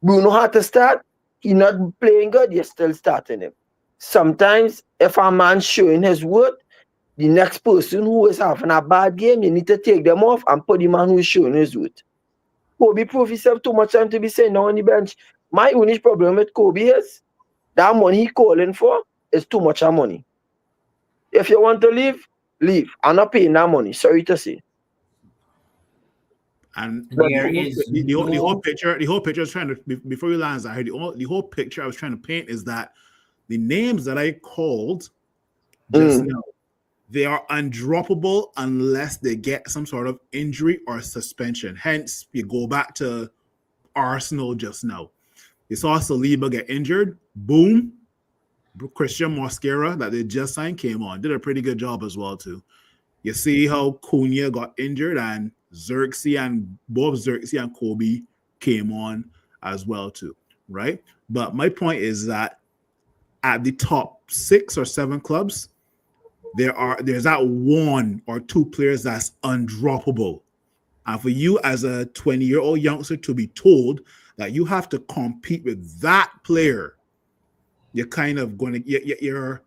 Bruno had to start. He's not playing good, you're still starting him. Sometimes, if a man's showing his worth, the next person who is having a bad game, you need to take them off and put the man who is showing his worth. Kobe proved himself too much time to be sitting on the bench. My only problem with Kobe is that money he calling for is too much money. If you want to leave, leave. I'm not paying that money. Sorry to say. And the whole picture I was trying to, before you land, I heard the whole picture I was trying to paint is that the names that I called just now, they are undroppable unless they get some sort of injury or suspension. Hence, you go back to Arsenal just now. You saw Saliba get injured. Boom. Christian Mosquera that they just signed came on. Did a pretty good job as well, too. You see how Cunha got injured and both Xerxes and Kobe came on as well, too. Right? But my point is that at the top, 6 or 7 clubs, there's that 1 or 2 players that's undroppable. And for you as a 20-year-old youngster to be told that you have to compete with that player, you're kind of going to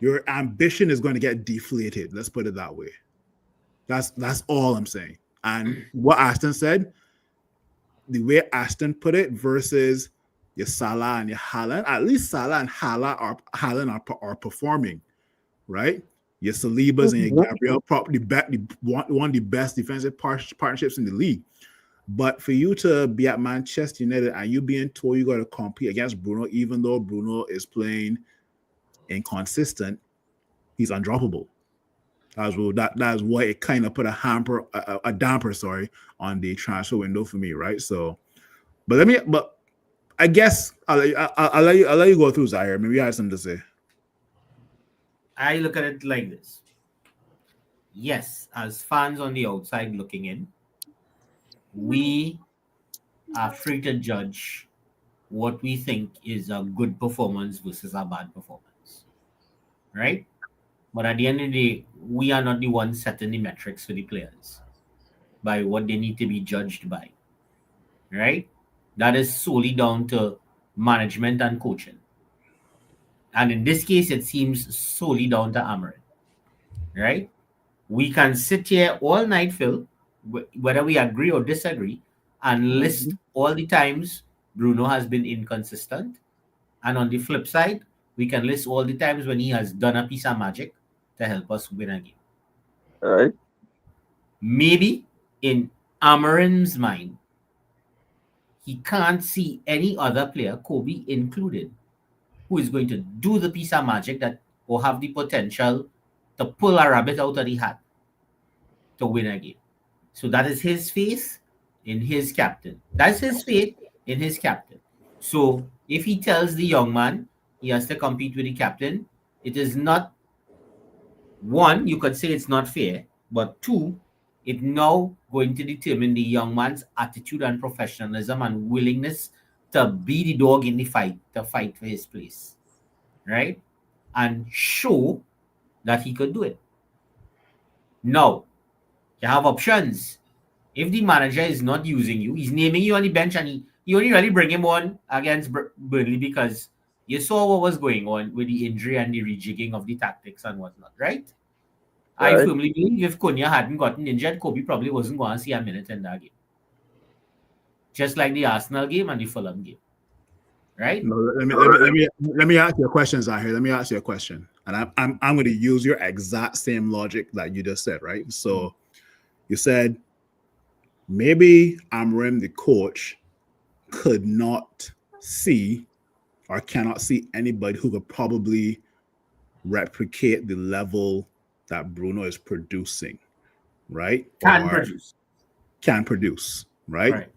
your ambition is going to get deflated. Let's put it that way. That's all I'm saying. And what Aston said, the way Aston put it versus your Salah and your Haaland, at least Salah and Haaland are performing, right? Your Salibas and your Gabriel, probably one of the best defensive partnerships in the league. But for you to be at Manchester United and you being told you got to compete against Bruno, even though Bruno is playing inconsistent, he's undroppable. That's why it kind of put a damper on the transfer window for me, right? So, but I guess I'll let you go through, Zahir. Maybe you have something to say. I look at it like this. Yes, as fans on the outside looking in, we are free to judge what we think is a good performance versus a bad performance, right? But at the end of the day, we are not the ones setting the metrics for the players by what they need to be judged by, right? That is solely down to management and coaching. And in this case, it seems solely down to Amorim, right? We can sit here all night, Phil, whether we agree or disagree, and list all the times Bruno has been inconsistent. And on the flip side, we can list all the times when he has done a piece of magic to help us win a game. All right. Maybe in Amorim's mind, he can't see any other player, Kobe included, who is going to do the piece of magic that or have the potential to pull a rabbit out of the hat to win a game. So that is his faith in his captain. That's his faith in his captain. So if he tells the young man he has to compete with the captain, it is not, one, you could say it's not fair, but two, it's now going to determine the young man's attitude and professionalism and willingness to be the dog in the fight, to fight for his place, right? And show that he could do it. Now, you have options. If the manager is not using you, he's naming you on the bench, and he only really bring him on against Burnley because you saw what was going on with the injury and the rejigging of the tactics and whatnot, right? I firmly believe if Cunha hadn't gotten injured, Kobe probably wasn't going to see a minute in that game. Just like the Arsenal game and the Fulham game, right? No, let me ask you a question, Zahir. Let me ask you a question, and I'm going to use your exact same logic that you just said, right? So you said maybe Amorim, the coach, could not see or cannot see anybody who could probably replicate the level that Bruno is producing, right? Can produce, right?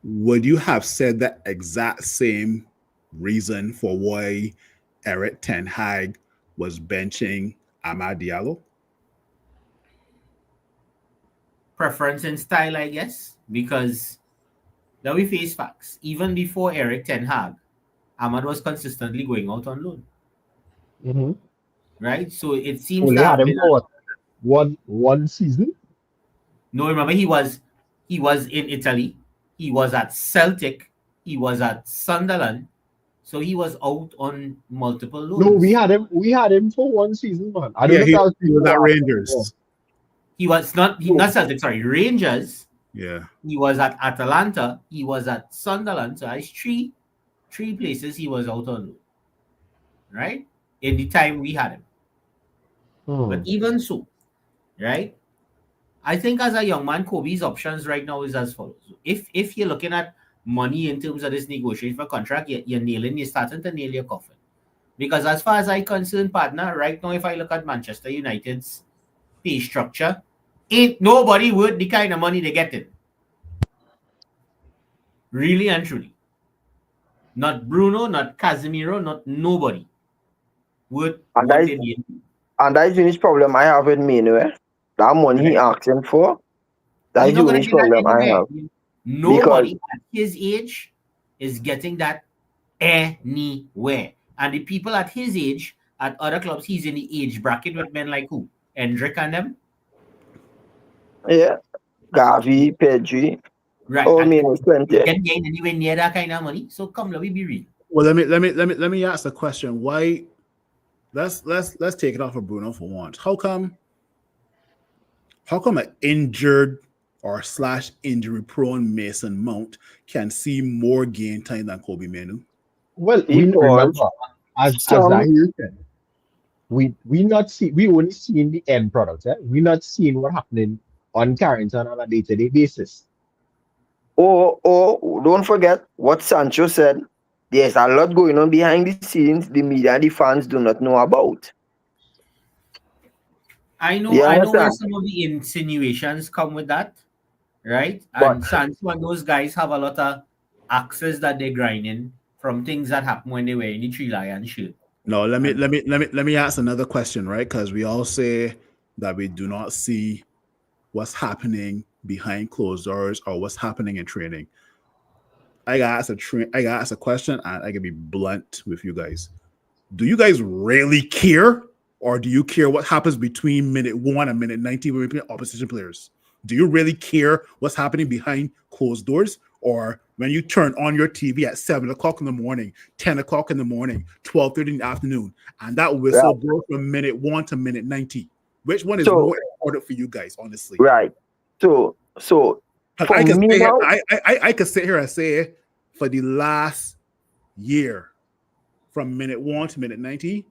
Would you have said that exact same reason for why Erik ten Hag was benching Amad Diallo? Preference and style, I guess, because now we face facts. Even before Erik ten Hag, Amad was consistently going out on loan. Mm-hmm. Right? So it seems only had him for one season. No, remember he was in Italy. He was at Celtic. He was at Sunderland. So he was out on multiple loans. No, we had him for one season, man. I don't know if he was at Rangers. He was not Celtic, sorry, Rangers. Yeah. He was at Atalanta. He was at Sunderland. So it's three places he was out on loan. Right? In the time we had him. But even so, right? I think as a young man, Kobe's options right now is as follows. If you're looking at money in terms of this negotiation for contract, you're starting to nail your coffin. Because as far as I'm concerned, partner, right now, if I look at Manchester United's pay structure, ain't nobody worth the kind of money they're getting. Really and truly. Not Bruno, not Casemiro, not nobody worth what they need. And that's the unique problem I have with Manuel. That money he asking for, that's the unique problem I have. Nobody at his age is getting that anywhere. And the people at his age, at other clubs, he's in the age bracket with men like who? Hendrick and them? Yeah. Gavi, Pedri. Right. Oh, And me, you 20. can gain anywhere near that kind of money. So come, let me be real. Well, let me ask the question. Why? Let's take it off of Bruno for once. How come an injured or / injury prone Mason Mount can see more game time than Kobe Manu? Well, we Because remember, as some- Zahir said, we only seeing the end product. We're not seeing what happening on Carrington on a day-to-day basis. or don't forget what Sancho said. There's a lot going on behind the scenes the media and the fans do not know about. I know You where understand? some of the insinuations come with that, right? But- And Sancho and those guys have a lot of access that they're grinding from things that happen when they were in the Three Lions shirt. No, let me ask another question, right? Because we all say that we do not see what's happening behind closed doors or what's happening in training. I gotta ask a question, and I can be blunt with you guys. Do you guys really care, or do you care what happens between minute 1 and minute 90 when we play opposition players? Do you really care what's happening behind closed doors, or when you turn on your TV at 7 o'clock in the morning, 10 o'clock in the morning, 12:30 in the afternoon, and that whistle blows from minute 1 to minute 90? Which one is more important for you guys, honestly? Right. So I can me sit here, now- I could sit here and say for the last year, from minute 1 to minute 90,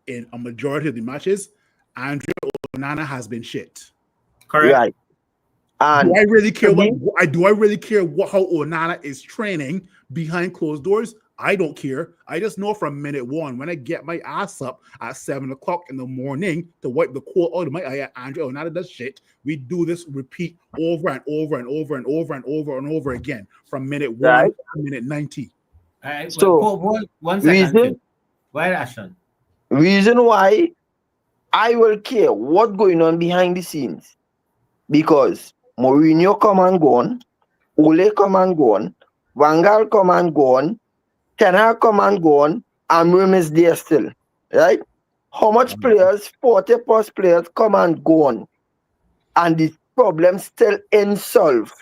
in a majority of the matches, Andre Onana has been shit. Correct. right. And Do I really care to me- do I really care how Onana is training behind closed doors? I don't care. I just know from minute 1 when I get my ass up at 7 o'clock in the morning to wipe the coal out of my eye. Andre Onana does shit. We do this repeat over and over and over and over and over and over again from minute 1 Right. to minute 90. All right, So, hold 1 second. reason- Phil. Go ahead, Ashton. reason why I will care what's going on behind the scenes, because Mourinho come and gone, Ole come and gone, Van Gaal come and gone, Ten Hag come and gone, Amram is there still, right? How much players, 40 plus players come and gone, and the problem still unsolved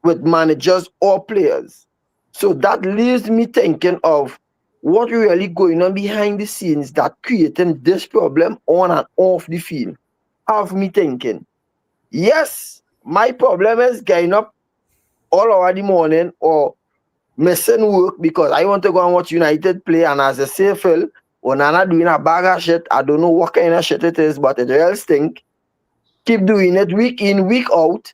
with managers or players. So that leaves me thinking of what really going on behind the scenes that creating this problem on and off the field. Have me thinking, yes, my problem is getting up all over the morning or missing work because I want to go and watch United play, and as I say, Phil, Onana doing a bag of shit. I don't know what kind of shit it is, but it really stink. Keep doing it week in, week out,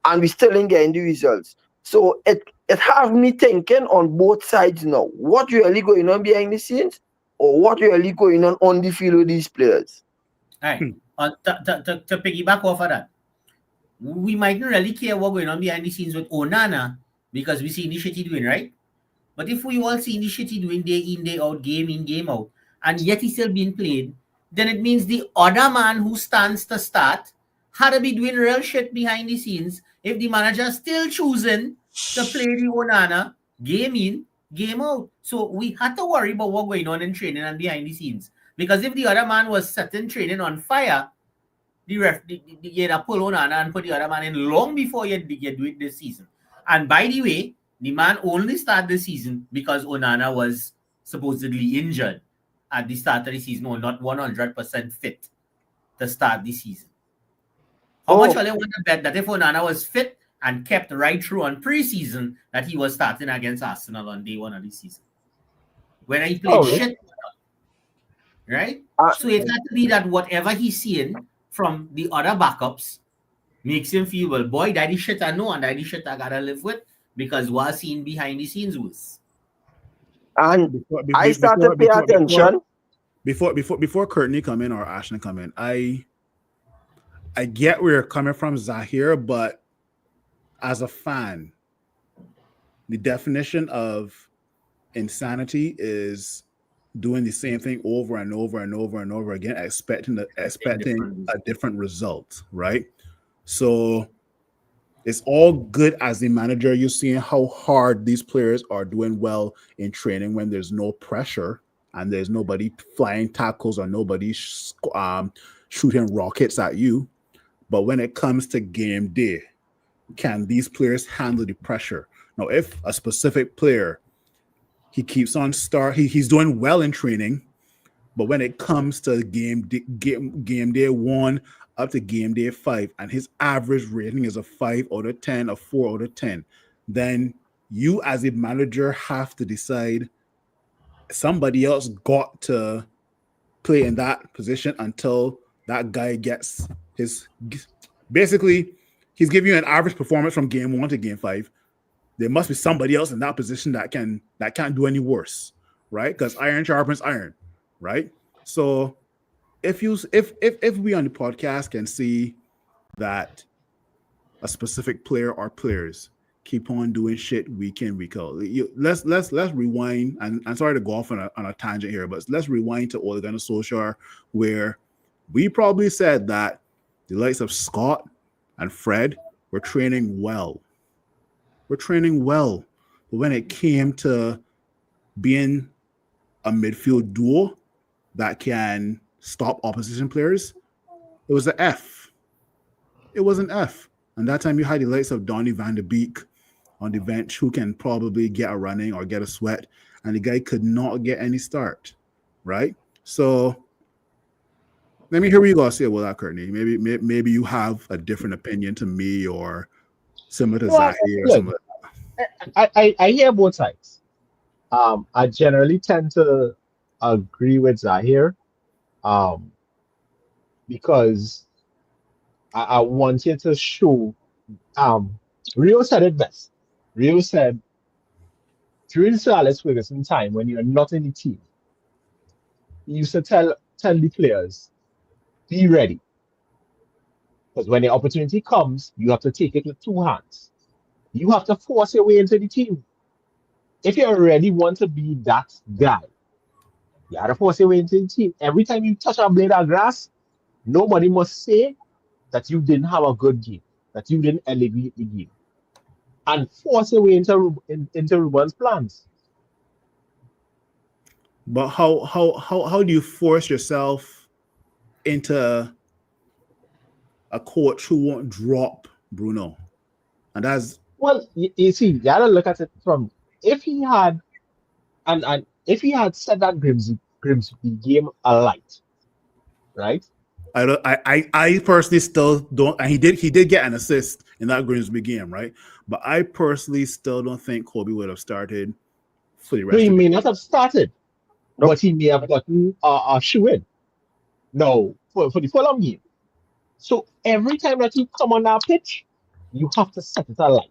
and we still ain't getting the results. So it have me thinking on both sides now. What really going on behind the scenes, or what really going on the field with these players? All right. To piggyback off of that, we mightn't really care what's going on behind the scenes with Onana because we see the shit he doing, right? But if we all see the shit he doing day in, day out, game in, game out, and yet he's still being played, then it means the other man who stands to start had to be doing real shit behind the scenes if the manager still choosing to play the Onana game in, game out. So we had to worry about what's going on in training and behind the scenes. Because if the other man was setting training on fire, you'd pull Onana and put the other man in long before you do it this season. And by the way, the man only started the season because Onana was supposedly injured at the start of the season, or not 100% fit to start the season. How much will you want to bet that if Onana was fit and kept right through on preseason, that he was starting against Arsenal on day 1 of the season? When he played shit, right? So it had to be that whatever he's seeing from the other backups makes him feel, well, boy, that is shit I know, and that is shit I gotta live with, because what seen behind the scenes was. And I started to pay attention. Before Courtney come in or Ashton come in, I get where you're coming from, Zahir, but as a fan, the definition of insanity is doing the same thing over and over and over and over again, expecting a different result, right? So it's all good as the manager. You're seeing how hard these players are doing well in training when there's no pressure and there's nobody flying tackles or nobody shooting rockets at you. But when it comes to game day, can these players handle the pressure? Now, if a specific player, he keeps on he's doing well in training, but when it comes to game day 1 up to game day 5, and his average rating is a 5 out of 10, a 4 out of 10, then you as a manager have to decide somebody else got to play in that position until that guy gets his. Basically, he's giving you an average performance from game 1 to game 5. There must be somebody else in that position that can't do any worse, right? Because iron sharpens iron, right? So if we on the podcast can see that a specific player or players keep on doing shit week in, week out, let's rewind. And I'm sorry to go off on a tangent here, but let's rewind to Ole Gunnar Solskjaer, where we probably said that the likes of Scott and Fred were training well. But when it came to being a midfield duo that can stop opposition players, it was an F. It was an F. And that time you had the likes of Donny van de Beek on the bench who can probably get a running or get a sweat, and the guy could not get any start, right? So let me hear what you guys say about that, Courtney. Maybe you have a different opinion to me or similar to Zahir or something. I hear both sides. I generally tend to agree with Zahir, because I wanted to show. Rio said it best. Rio said, during Sir Alex Ferguson time, when you're not in the team, he used to tell the players, be ready. Because when the opportunity comes, you have to take it with 2 hands. You have to force your way into the team. If you already want to be that guy, you have to force your way into the team. Every time you touch a blade of grass, nobody must say that you didn't have a good game, that you didn't elevate the game. And force your way into Ruben's plans. But how do you force yourself into a coach who won't drop Bruno? And that's you see, you gotta look at it from, if he had and if he had set that Grimsby game alight, right? I personally still don't, and he did get an assist in that Grimsby game, right? But I personally still don't think Kobe would have started for the rest of He the may game. not have started, but he may have gotten a shoe in. No, for the Fulham game. So every time that you come on that pitch, you have to set it alight.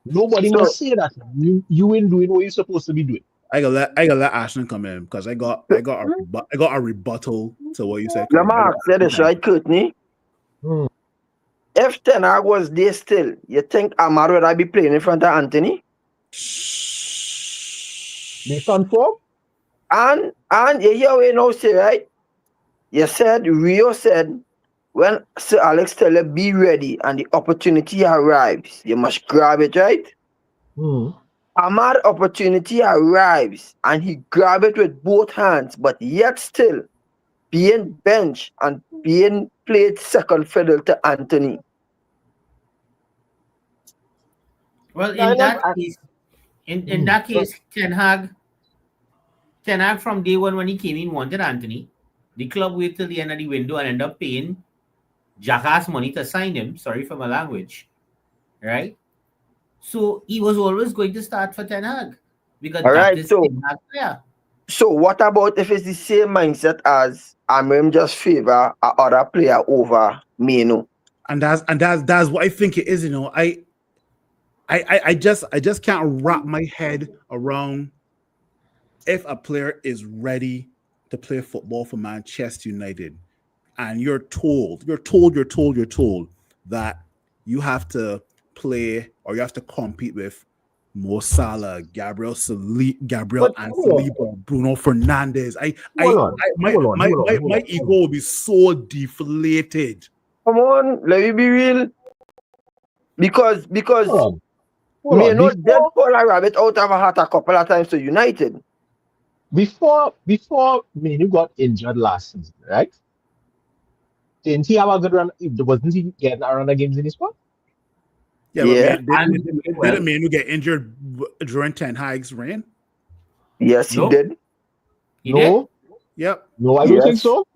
Nobody must say that you ain't doing what you're supposed to be doing. I gotta let Ashton come in because I got a rebuttal to what you said. Let me ask you this, right, Courtney? If Ten Hag was there still, you think Amad would I be playing in front of Anthony? The front four? And you hear what you now say, right? You said, Rio said, when Sir Alex tell you be ready and the opportunity arrives, you must grab it, right? Amad opportunity arrives and he grab it with both hands, but yet still being benched and being played second fiddle to Anthony. Well, in that case, Ten Hag from day one when he came in wanted Anthony. The club waited till the end of the window and ended up paying jackass money to sign him. Sorry for my language, right? So he was always going to start for Ten Hag because that is Ten Hag player. So what about if it's the same mindset as Amrim just favor a other player over Meno? And that's what I think it is. You know, I just can't wrap my head around if a player is ready to play football for Manchester United, and you're told that you have to play or you have to compete with Mo Salah, Gabriel Saliba, Bruno Fernandes. My ego will be so deflated. Come on, let me be real. Because Meno did pull a rabbit out of a hat a couple of times to United. before Manu got injured last season, right? Didn't he have a good run? Wasn't he getting a run of games in his squad? Yeah, Yeah. but man, well- didn't Manu get injured during Ten Hag's reign? Yes, he No. did. He did? No, Yep. no, I don't Yes. think so.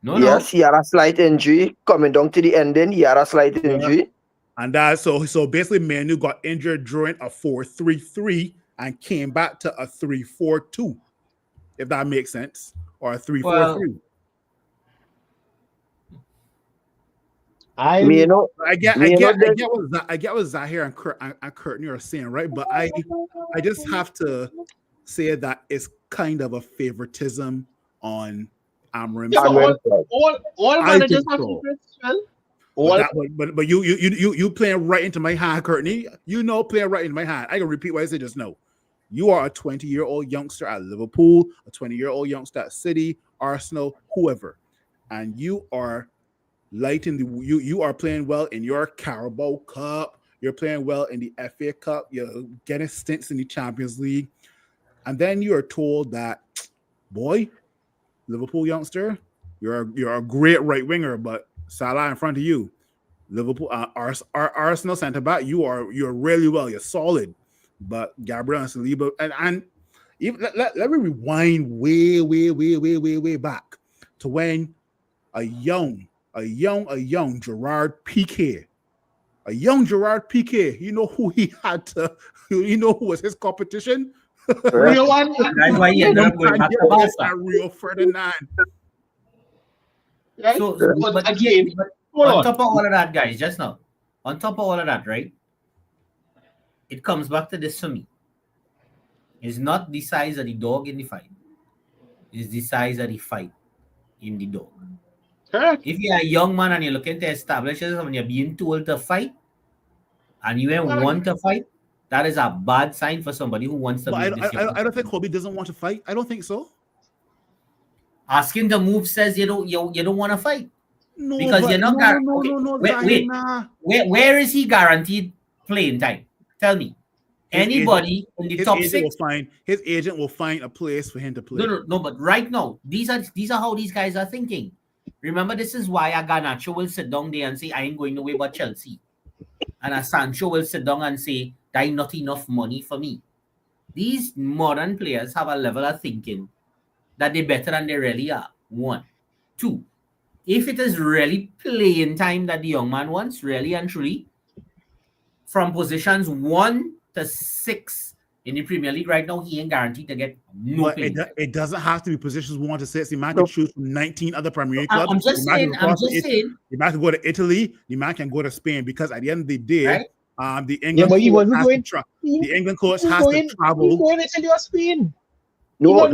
No, Yes, he had a slight injury coming down to the ending. He had a slight injury. And that so basically Manu got injured during a 4-3-3 and came back to a 3-4-2, if that makes sense, or a 3-4-3. I You know, I get what Zahir and Courtney are saying, right? But I just have to say that it's kind of a favoritism on Amrim's Yeah, side. but all I managers think have so. secrets, man. All But you playing right into my hand, Courtney. You know, playing right into my hand. I can repeat what I said just now. You are a 20-year-old youngster at Liverpool, a 20-year-old youngster at City, Arsenal, whoever, and you are lighting you are playing well in your Carabao Cup. You're playing well in the FA Cup. You're getting stints in the Champions League, and then you are told that, boy, Liverpool youngster, you're a great right winger, but Salah in front of you. Liverpool, our Arsenal centre back, you're really well, you're solid, but Gabriel and Saliba, and even, let me rewind way back to when a young Gerard Piqué, you know who he had to, you know who was his competition? real one. That's why he ended up going back to Barca. Rio Ferdinand. Right? So, but again, hold on on. top of all of that, guys, just now, on top of all of that, right? It comes back to this for me. It's not the size of the dog in the fight. It's the size of the fight in the dog. Correct. If you're a young man and you're looking to establish yourself and you're being told to fight and you ain't want to fight, that is a bad sign for somebody who wants to But make this. I don't think Kobe doesn't want to fight. I don't think so. Asking to move says you don't want to fight. No, Because but you're not no, wait. Where is he guaranteed playing time? Tell me. Anybody in the top six? His agent will find a place for him to play. No. But right now, these are how these guys are thinking. Remember, this is why a Garnacho will sit down there and say, "I ain't going nowhere but Chelsea," and a Sancho will sit down and say, "That ain't not enough money for me." These modern players have a level of thinking that they're better than they really are. 1, 2. If it is really playing time that the young man wants, really and truly, from positions 1 to 6 in the Premier League right now, he ain't guaranteed to get no playing. It doesn't have to be positions 1 to 6. The man can choose from 19 other Premier League clubs. I'm just saying. The man can go to Italy. The man can go to Spain, because at the end of the day, right? The England but he wasn't going. The England coach has to travel. He's going to Italy or Spain. No. You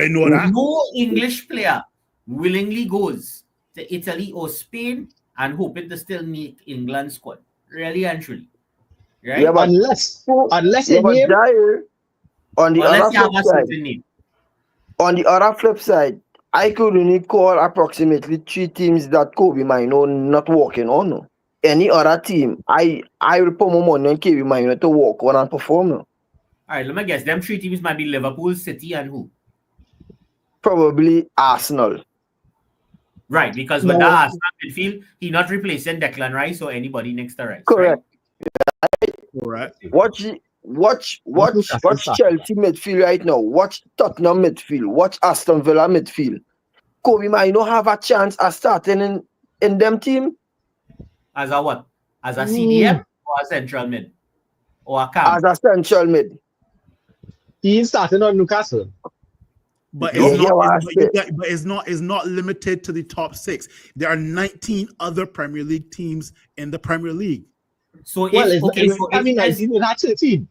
know that. No English player willingly goes to Italy or Spain and hoping to still make England squad. Really and truly. Right? Yeah, but unless yeah, but Jair, on the other flip side, on the other flip side, I could only call approximately 3 teams that Kobe Mino not working on. No. Any other team, I will put more money on Kobe Mino to work on and perform. No. All right, let me guess. Them 3 teams might be Liverpool, City, and who? Probably Arsenal. Right, because with the Arsenal midfield, he not replacing Declan Rice or anybody next to Rice. Correct. Right? Watch Chelsea midfield right now. Watch Tottenham midfield. Watch Aston Villa midfield. Kobe Mino have a chance at starting in them team. As a what? As a CDM or a central mid? Or a cam? As a central mid. He's starting on Newcastle. But it's not limited to the top 6. There are 19 other Premier League teams in the Premier League. So if it had 13.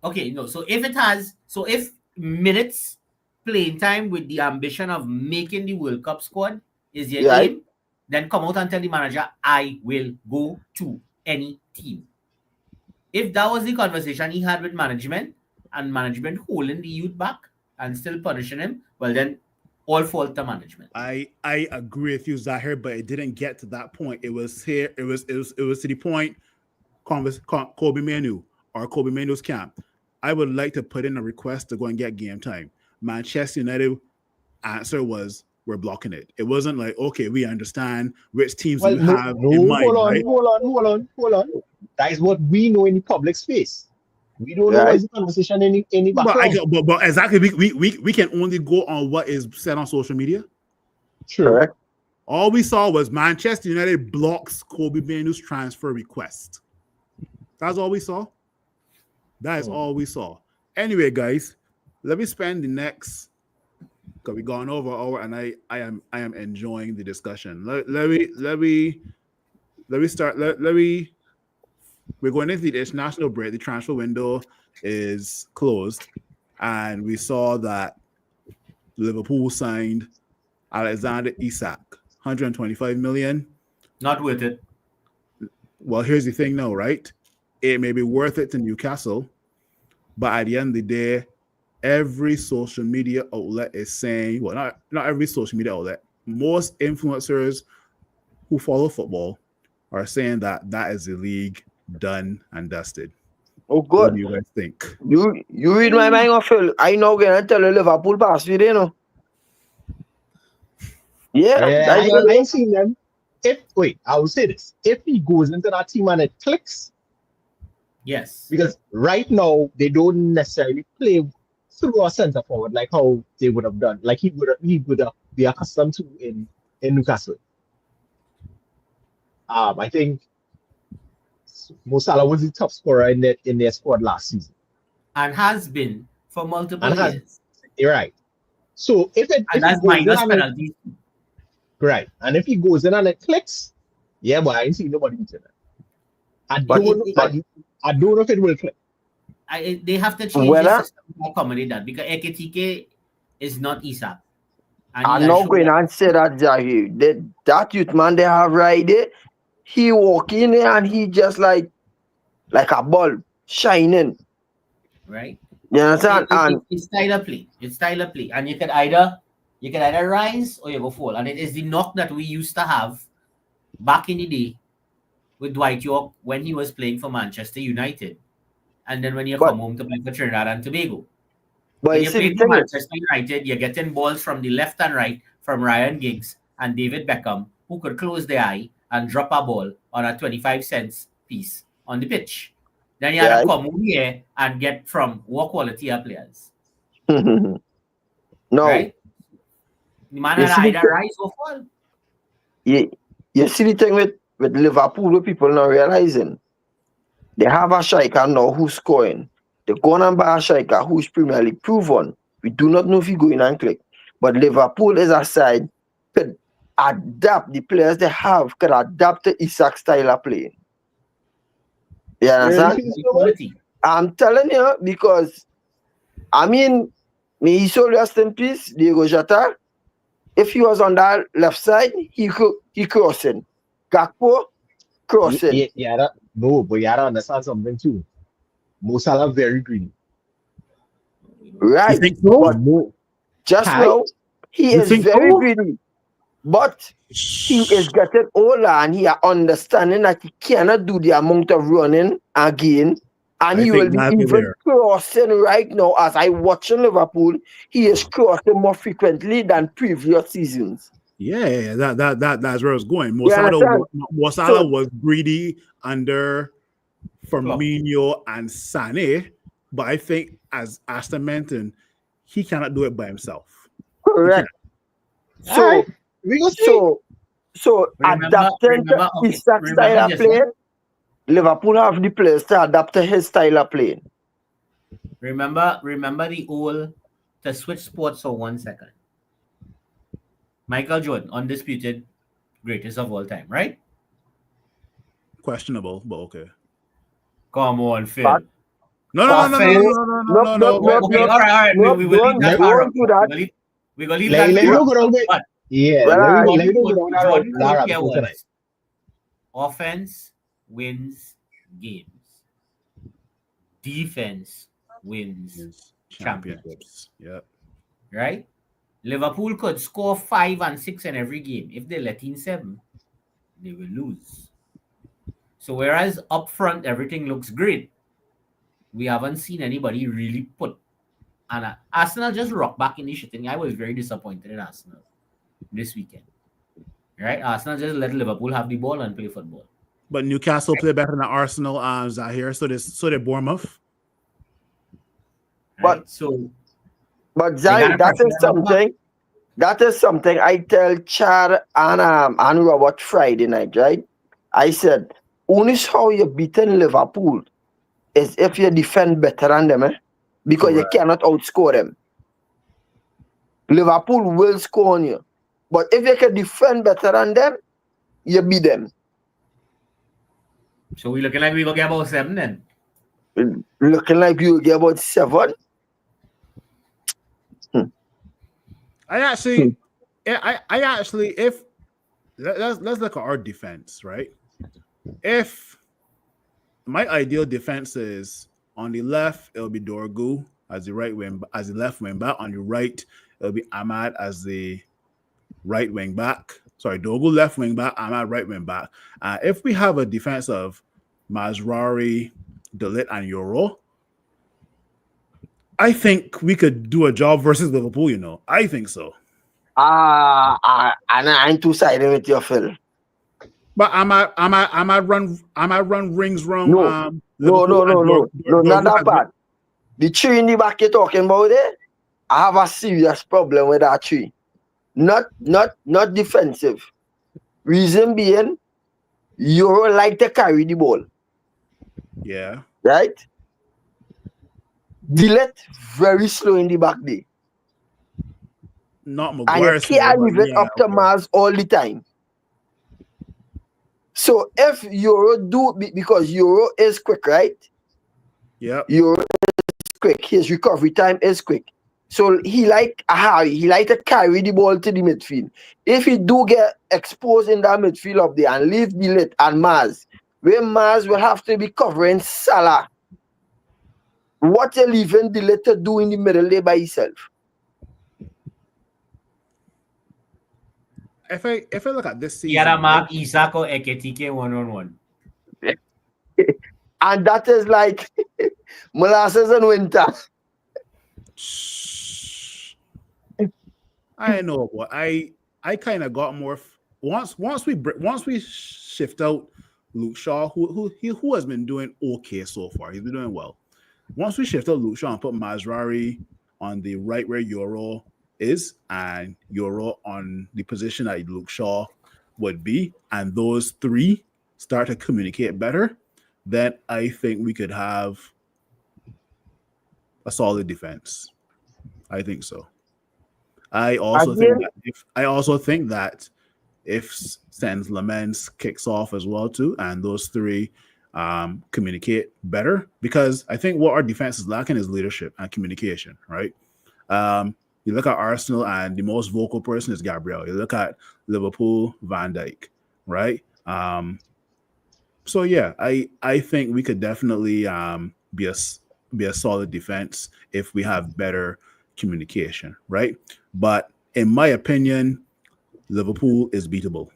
Okay, no. So if minutes playing time with the ambition of making the World Cup squad is your aim, then come out and tell the manager, I will go to any team. If that was the conversation he had with management, and management holding the youth back and still punishing him, well then all fault to management. I agree with you, Zahir, but it didn't get to that point. It was to the point Kobe Manu or Kobe Manu's camp. I would like to put in a request to go and get game time. Manchester United answer was, we're blocking it. It wasn't like, okay, we understand which teams Well, you no, have no, in mind, hold on, right? hold on. That is what we know in the public space. We don't know Right. what's the conversation in the background. But exactly, we can only go on what is said on social media. True. Correct. All we saw was Manchester United blocks Kobe Mainoo's transfer request. That's all we saw. That is all we saw. Anyway, guys, let me spend the next, because we've gone over an hour, and I am enjoying the discussion. Let me start. We're going into the international break. The transfer window is closed, and we saw that Liverpool signed Alexander Isak, 125 million. Not worth it. Well, here's the thing now, right? It may be worth it to Newcastle, but at the end of the day, every social media outlet is saying, well, not every social media outlet, most influencers who follow football are saying that is the league done and dusted. Oh, What good. do you guys think? You read my mind off, Phil. I know gonna tell you Liverpool pass you, you know. Yeah, I ain't seen them. I will say this. If he goes into that team and it clicks, Yes. because right now they don't necessarily play through a center forward like how they would have done, like he would be accustomed to in Newcastle. I think Mo Salah was the top scorer in their squad last season. And has been for multiple And has- years. You're right. So if And that's he goes in minus and it- penalties. right, and if he goes in and it clicks, yeah, but I ain't seen nobody beating it. I don't know if it will click. They have to change the system to accommodate that, because Ekitike is not Isak. And I'm not going to say that, Jahi. That youth man they have right there, he walk in there and he just like a bulb shining. Right? You understand? And It's style of play. It's style of play. And you can either rise or you go fall. And it is the knock that we used to have back in the day with Dwight York when he was playing for Manchester United. And then when you come home to play for Trinidad and Tobago. but When you you see play the for thing is, Manchester United, you're getting balls from the left and right from Ryan Giggs and David Beckham, who could close their eye and drop a ball on a 25 cents piece on the pitch. Then you have to come over here and get from what quality of players. no. Right? The man had either rise or fall. You see the thing with Liverpool, what people not realizing, they have a striker now who's scoring. They go on and buy a striker who's Premier League proven. We do not know if he go in and click. But Liverpool is a side could adapt, the players they have could adapt to Isak's style of playing. You understand? I'm telling you, because I mean, may he so rest in peace, Diego Jota. If he was on that left side, he crossing. Gakpo crossing. But you gotta understand something too. Mo Salah very greedy. Right. You think so? But no, Just now, he is very greedy. But he is getting older and he is understanding that he cannot do the amount of running again. And he will be even crossing right now. As I watch in Liverpool, he is crossing more frequently than previous seasons. Yeah, that's where I was going. Mo Salah was greedy under Firmino and Sané, but I think, as Aston mentioned, he cannot do it by himself. Correct. So adapting to Isak's style of play, Liverpool have the players to adapt to his style of playing. Remember the old, to switch sports for 1 second. Michael Jordan, undisputed greatest of all time, right? Questionable, but okay. Come on, Phil. No. Okay, all right. We will leave that far up. We're going to leave that. Offense wins games. Defense wins championships. Yep. Right? Liverpool could score 5 and 6 in every game. If they let in 7, they will lose. So whereas up front everything looks great, we haven't seen anybody really put. And Arsenal just rocked back in the shooting. I was very disappointed in Arsenal this weekend. Right? Arsenal just let Liverpool have the ball and play football. But Newcastle play better than Arsenal, Zahir. So did Bournemouth. Right? But Zai, that is something I tell Chad and Robert Friday night, right? I said, only how you beaten Liverpool is if you defend better than them, because you cannot outscore them. Liverpool will score on you. But if you can defend better than them, you beat them. So we looking like we will get about 7 then? Looking like we will get about 7? I actually, if let's look at our defense, right? If my ideal defense is on the left, it'll be Dorgu as the left wing back. On the right, it'll be Ahmad as the right wing back. Sorry, Dorgu left wing back, Ahmad right wing back. If we have a defense of Mazraoui, De Ligt, and Euro, I think we could do a job versus Liverpool, you know. I think so. And I'm two-sided with your Phil. But I might run rings wrong. No, not that bad. The tree in the back you're talking about there, I have a serious problem with that tree. Not defensive. Reason being, Euro like to carry the ball. Yeah. Right? De Ligt very slow in the back there. Not Maguire. And you can't leave it up to Mars all the time. So if Euro because Euro is quick, right? Yeah. Euro is quick. His recovery time is quick. So he like to carry the ball to the midfield. If he do get exposed in that midfield up there and leave De Ligt and Mars, where Mars will have to be covering Salah, what you leaving De Ligt to do in the middle there by himself? If I look at this season, Yara mark Isako Eketike 1-on-1. And that is like molasses in winter. I know, but I kind of got more once we shift out Luke Shaw, who has been doing okay so far. He's been doing well. Once we shift out Luke Shaw and put Mazraoui on the right where Euro is, and Euro on the position that Luke Shaw would be, and those three start to communicate better, then I think we could have a solid defense. I think so. I also think that if Sens Lamens kicks off as well too, and those three communicate better, because I think what our defense is lacking is leadership and communication, right? You look at Arsenal and the most vocal person is Gabriel. You look at Liverpool, Van Dijk, right? So yeah, I think we could definitely be a solid defense if we have better communication, right? But in my opinion, Liverpool is beatable.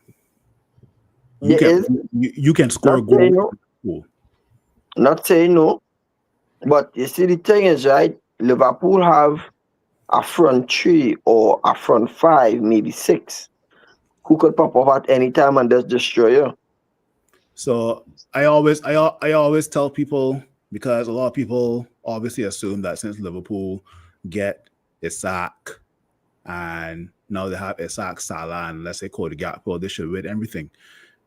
You can score a goal. No. Not saying no, but you see the thing is, right, Liverpool have a front 3 or a front 5, maybe 6, who could pop up at any time and just destroy you. So I always tell people, because a lot of people obviously assume that since Liverpool get Isak and now they have Isak, Salah, and let's say Cody Gakpo, they should win everything.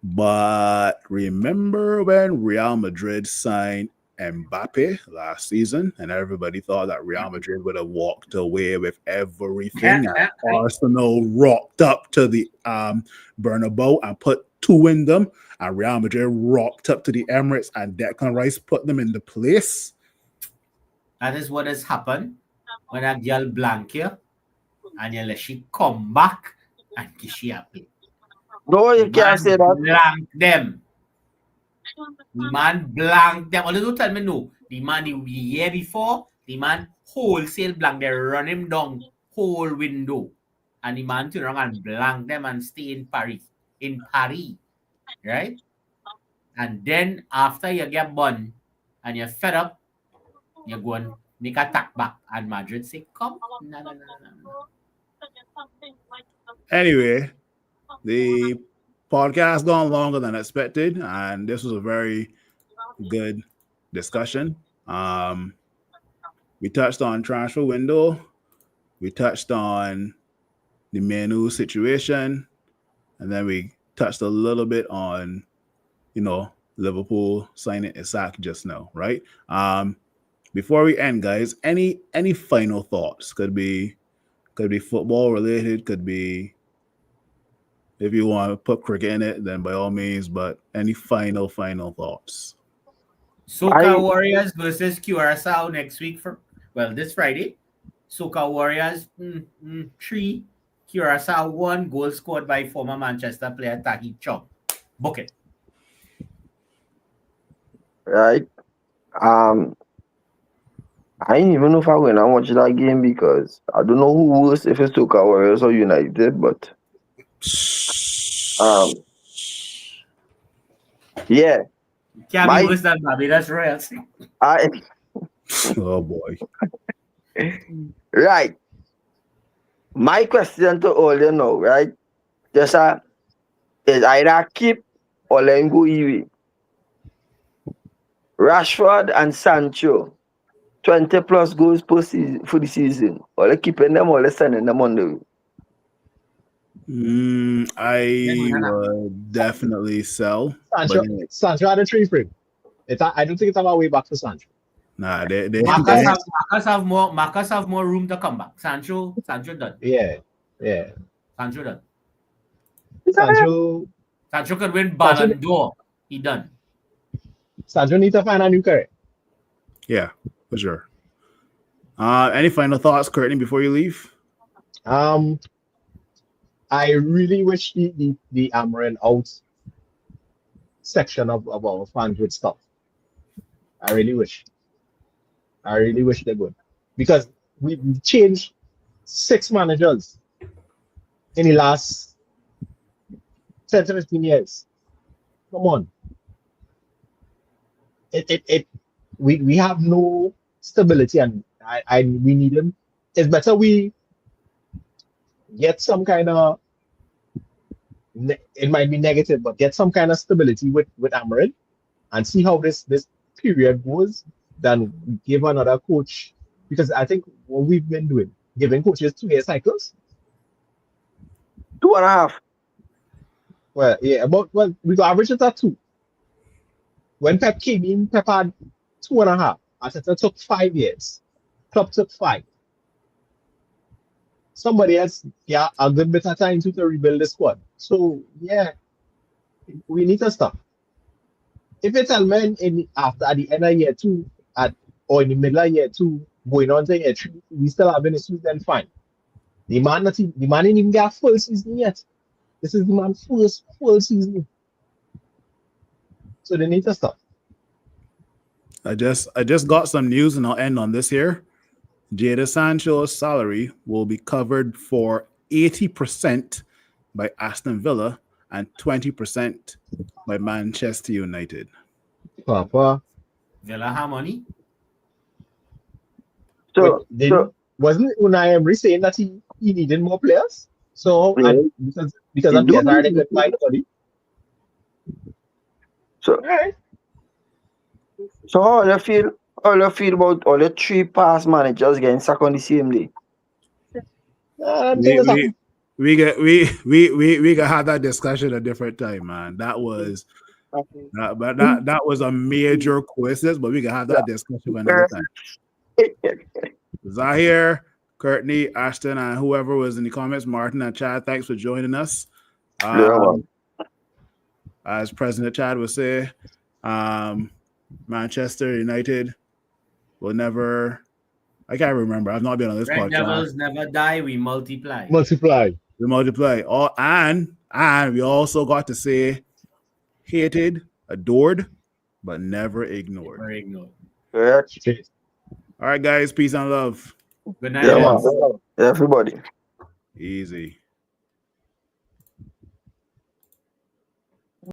But remember when Real Madrid signed Mbappe last season, and everybody thought that Real Madrid would have walked away with everything, and Arsenal rocked up to the Bernabeu and put 2 in them, and Real Madrid rocked up to the Emirates and Declan Rice put them in the place. That is what has happened when a girl blank you and you let she come back and she happy. No, you can't say that. Blank them. The man blank them. Only don't tell me no. The man the year before, the man wholesale blank. They run him down whole window. And the man turn around and blank them and stay in Paris. Right? And then after you get bun and you're fed up, You go and make a tap back, and Madrid say, "Come, no." Anyway, the podcast gone longer than expected, and this was a very good discussion. We touched on transfer window. We touched on the Manu situation, and then we touched a little bit on, Liverpool signing Isak just now, right? Before we end, guys, any final thoughts? Could be football related, could be, if you want to put cricket in it, then by all means, but any final thoughts? Soca Warriors versus Curaçao next week this Friday. Soca Warriors 3, Curaçao 1, goal scored by former Manchester player Tahith Chong. Book it. Right. I didn't even know if I went and watch that game because I don't know who worse, if it's Soca Warriors or United, but yeah. Can't be worse than Barbados Royals. Oh boy. Right. My question to all you now, right? Just is either keep or let him go away. Rashford and Sancho, 20 plus goals per season for the season. Or they keeping them or they sending them on the way. I would definitely sell. Sancho had a tree for him. I don't think it's about way back for Sancho. Nah, Marcus have more room to come back. Sancho done. Yeah. Sancho done. Sancho could win Ballon d'Or. He done. Sancho needs to find a new career. Yeah, for sure. Any final thoughts, Courtney, before you leave? I really wish the Amarin out section of our fans would stop. I really wish they would. Because we've changed 6 managers in the last 10 to 15 years. Come on. We have no stability, and we need them. It's better we get some kind of, it might be negative, but get some kind of stability with Amarin and see how this period goes, than give another coach, because I think what we've been doing, giving coaches 2-year cycles. 2.5. Well, yeah, we got averages at 2. When Pep came in, Pep had 2.5. Arteta took 5 years. Klopp took 5. Somebody else, a good bit of time to rebuild the squad. So yeah, we need to stop. If it's Elman at the end of year 2, or in the middle of year 2, going on to year 3, we still having issues, then fine. The man didn't even get a full season yet. This is the man's first full season. So they need to stop. I just got some news, and I'll end on this here. Jadon Sancho's salary will be covered for 80% by Aston Villa and 20% by Manchester United. Papa. Villa have money? Wasn't Unai Emery saying that he needed more players? So because of players already good by body. So right. So how do you feel about all the 3 past managers getting sacked on the same day? We can have that discussion a different time, man. That was that was a major coincidence, but we can have that discussion another time. Zahir, Courtney, Ashton, and whoever was in the comments, Martin and Chad, thanks for joining us. As President Chad would say, Manchester United will never. I can't remember. I've not been on this podcast. Red Devils never die. We multiply. We multiply. And we also got to say hated, adored, but never ignored. All right, guys. Peace and love. Good night. Everybody. Easy.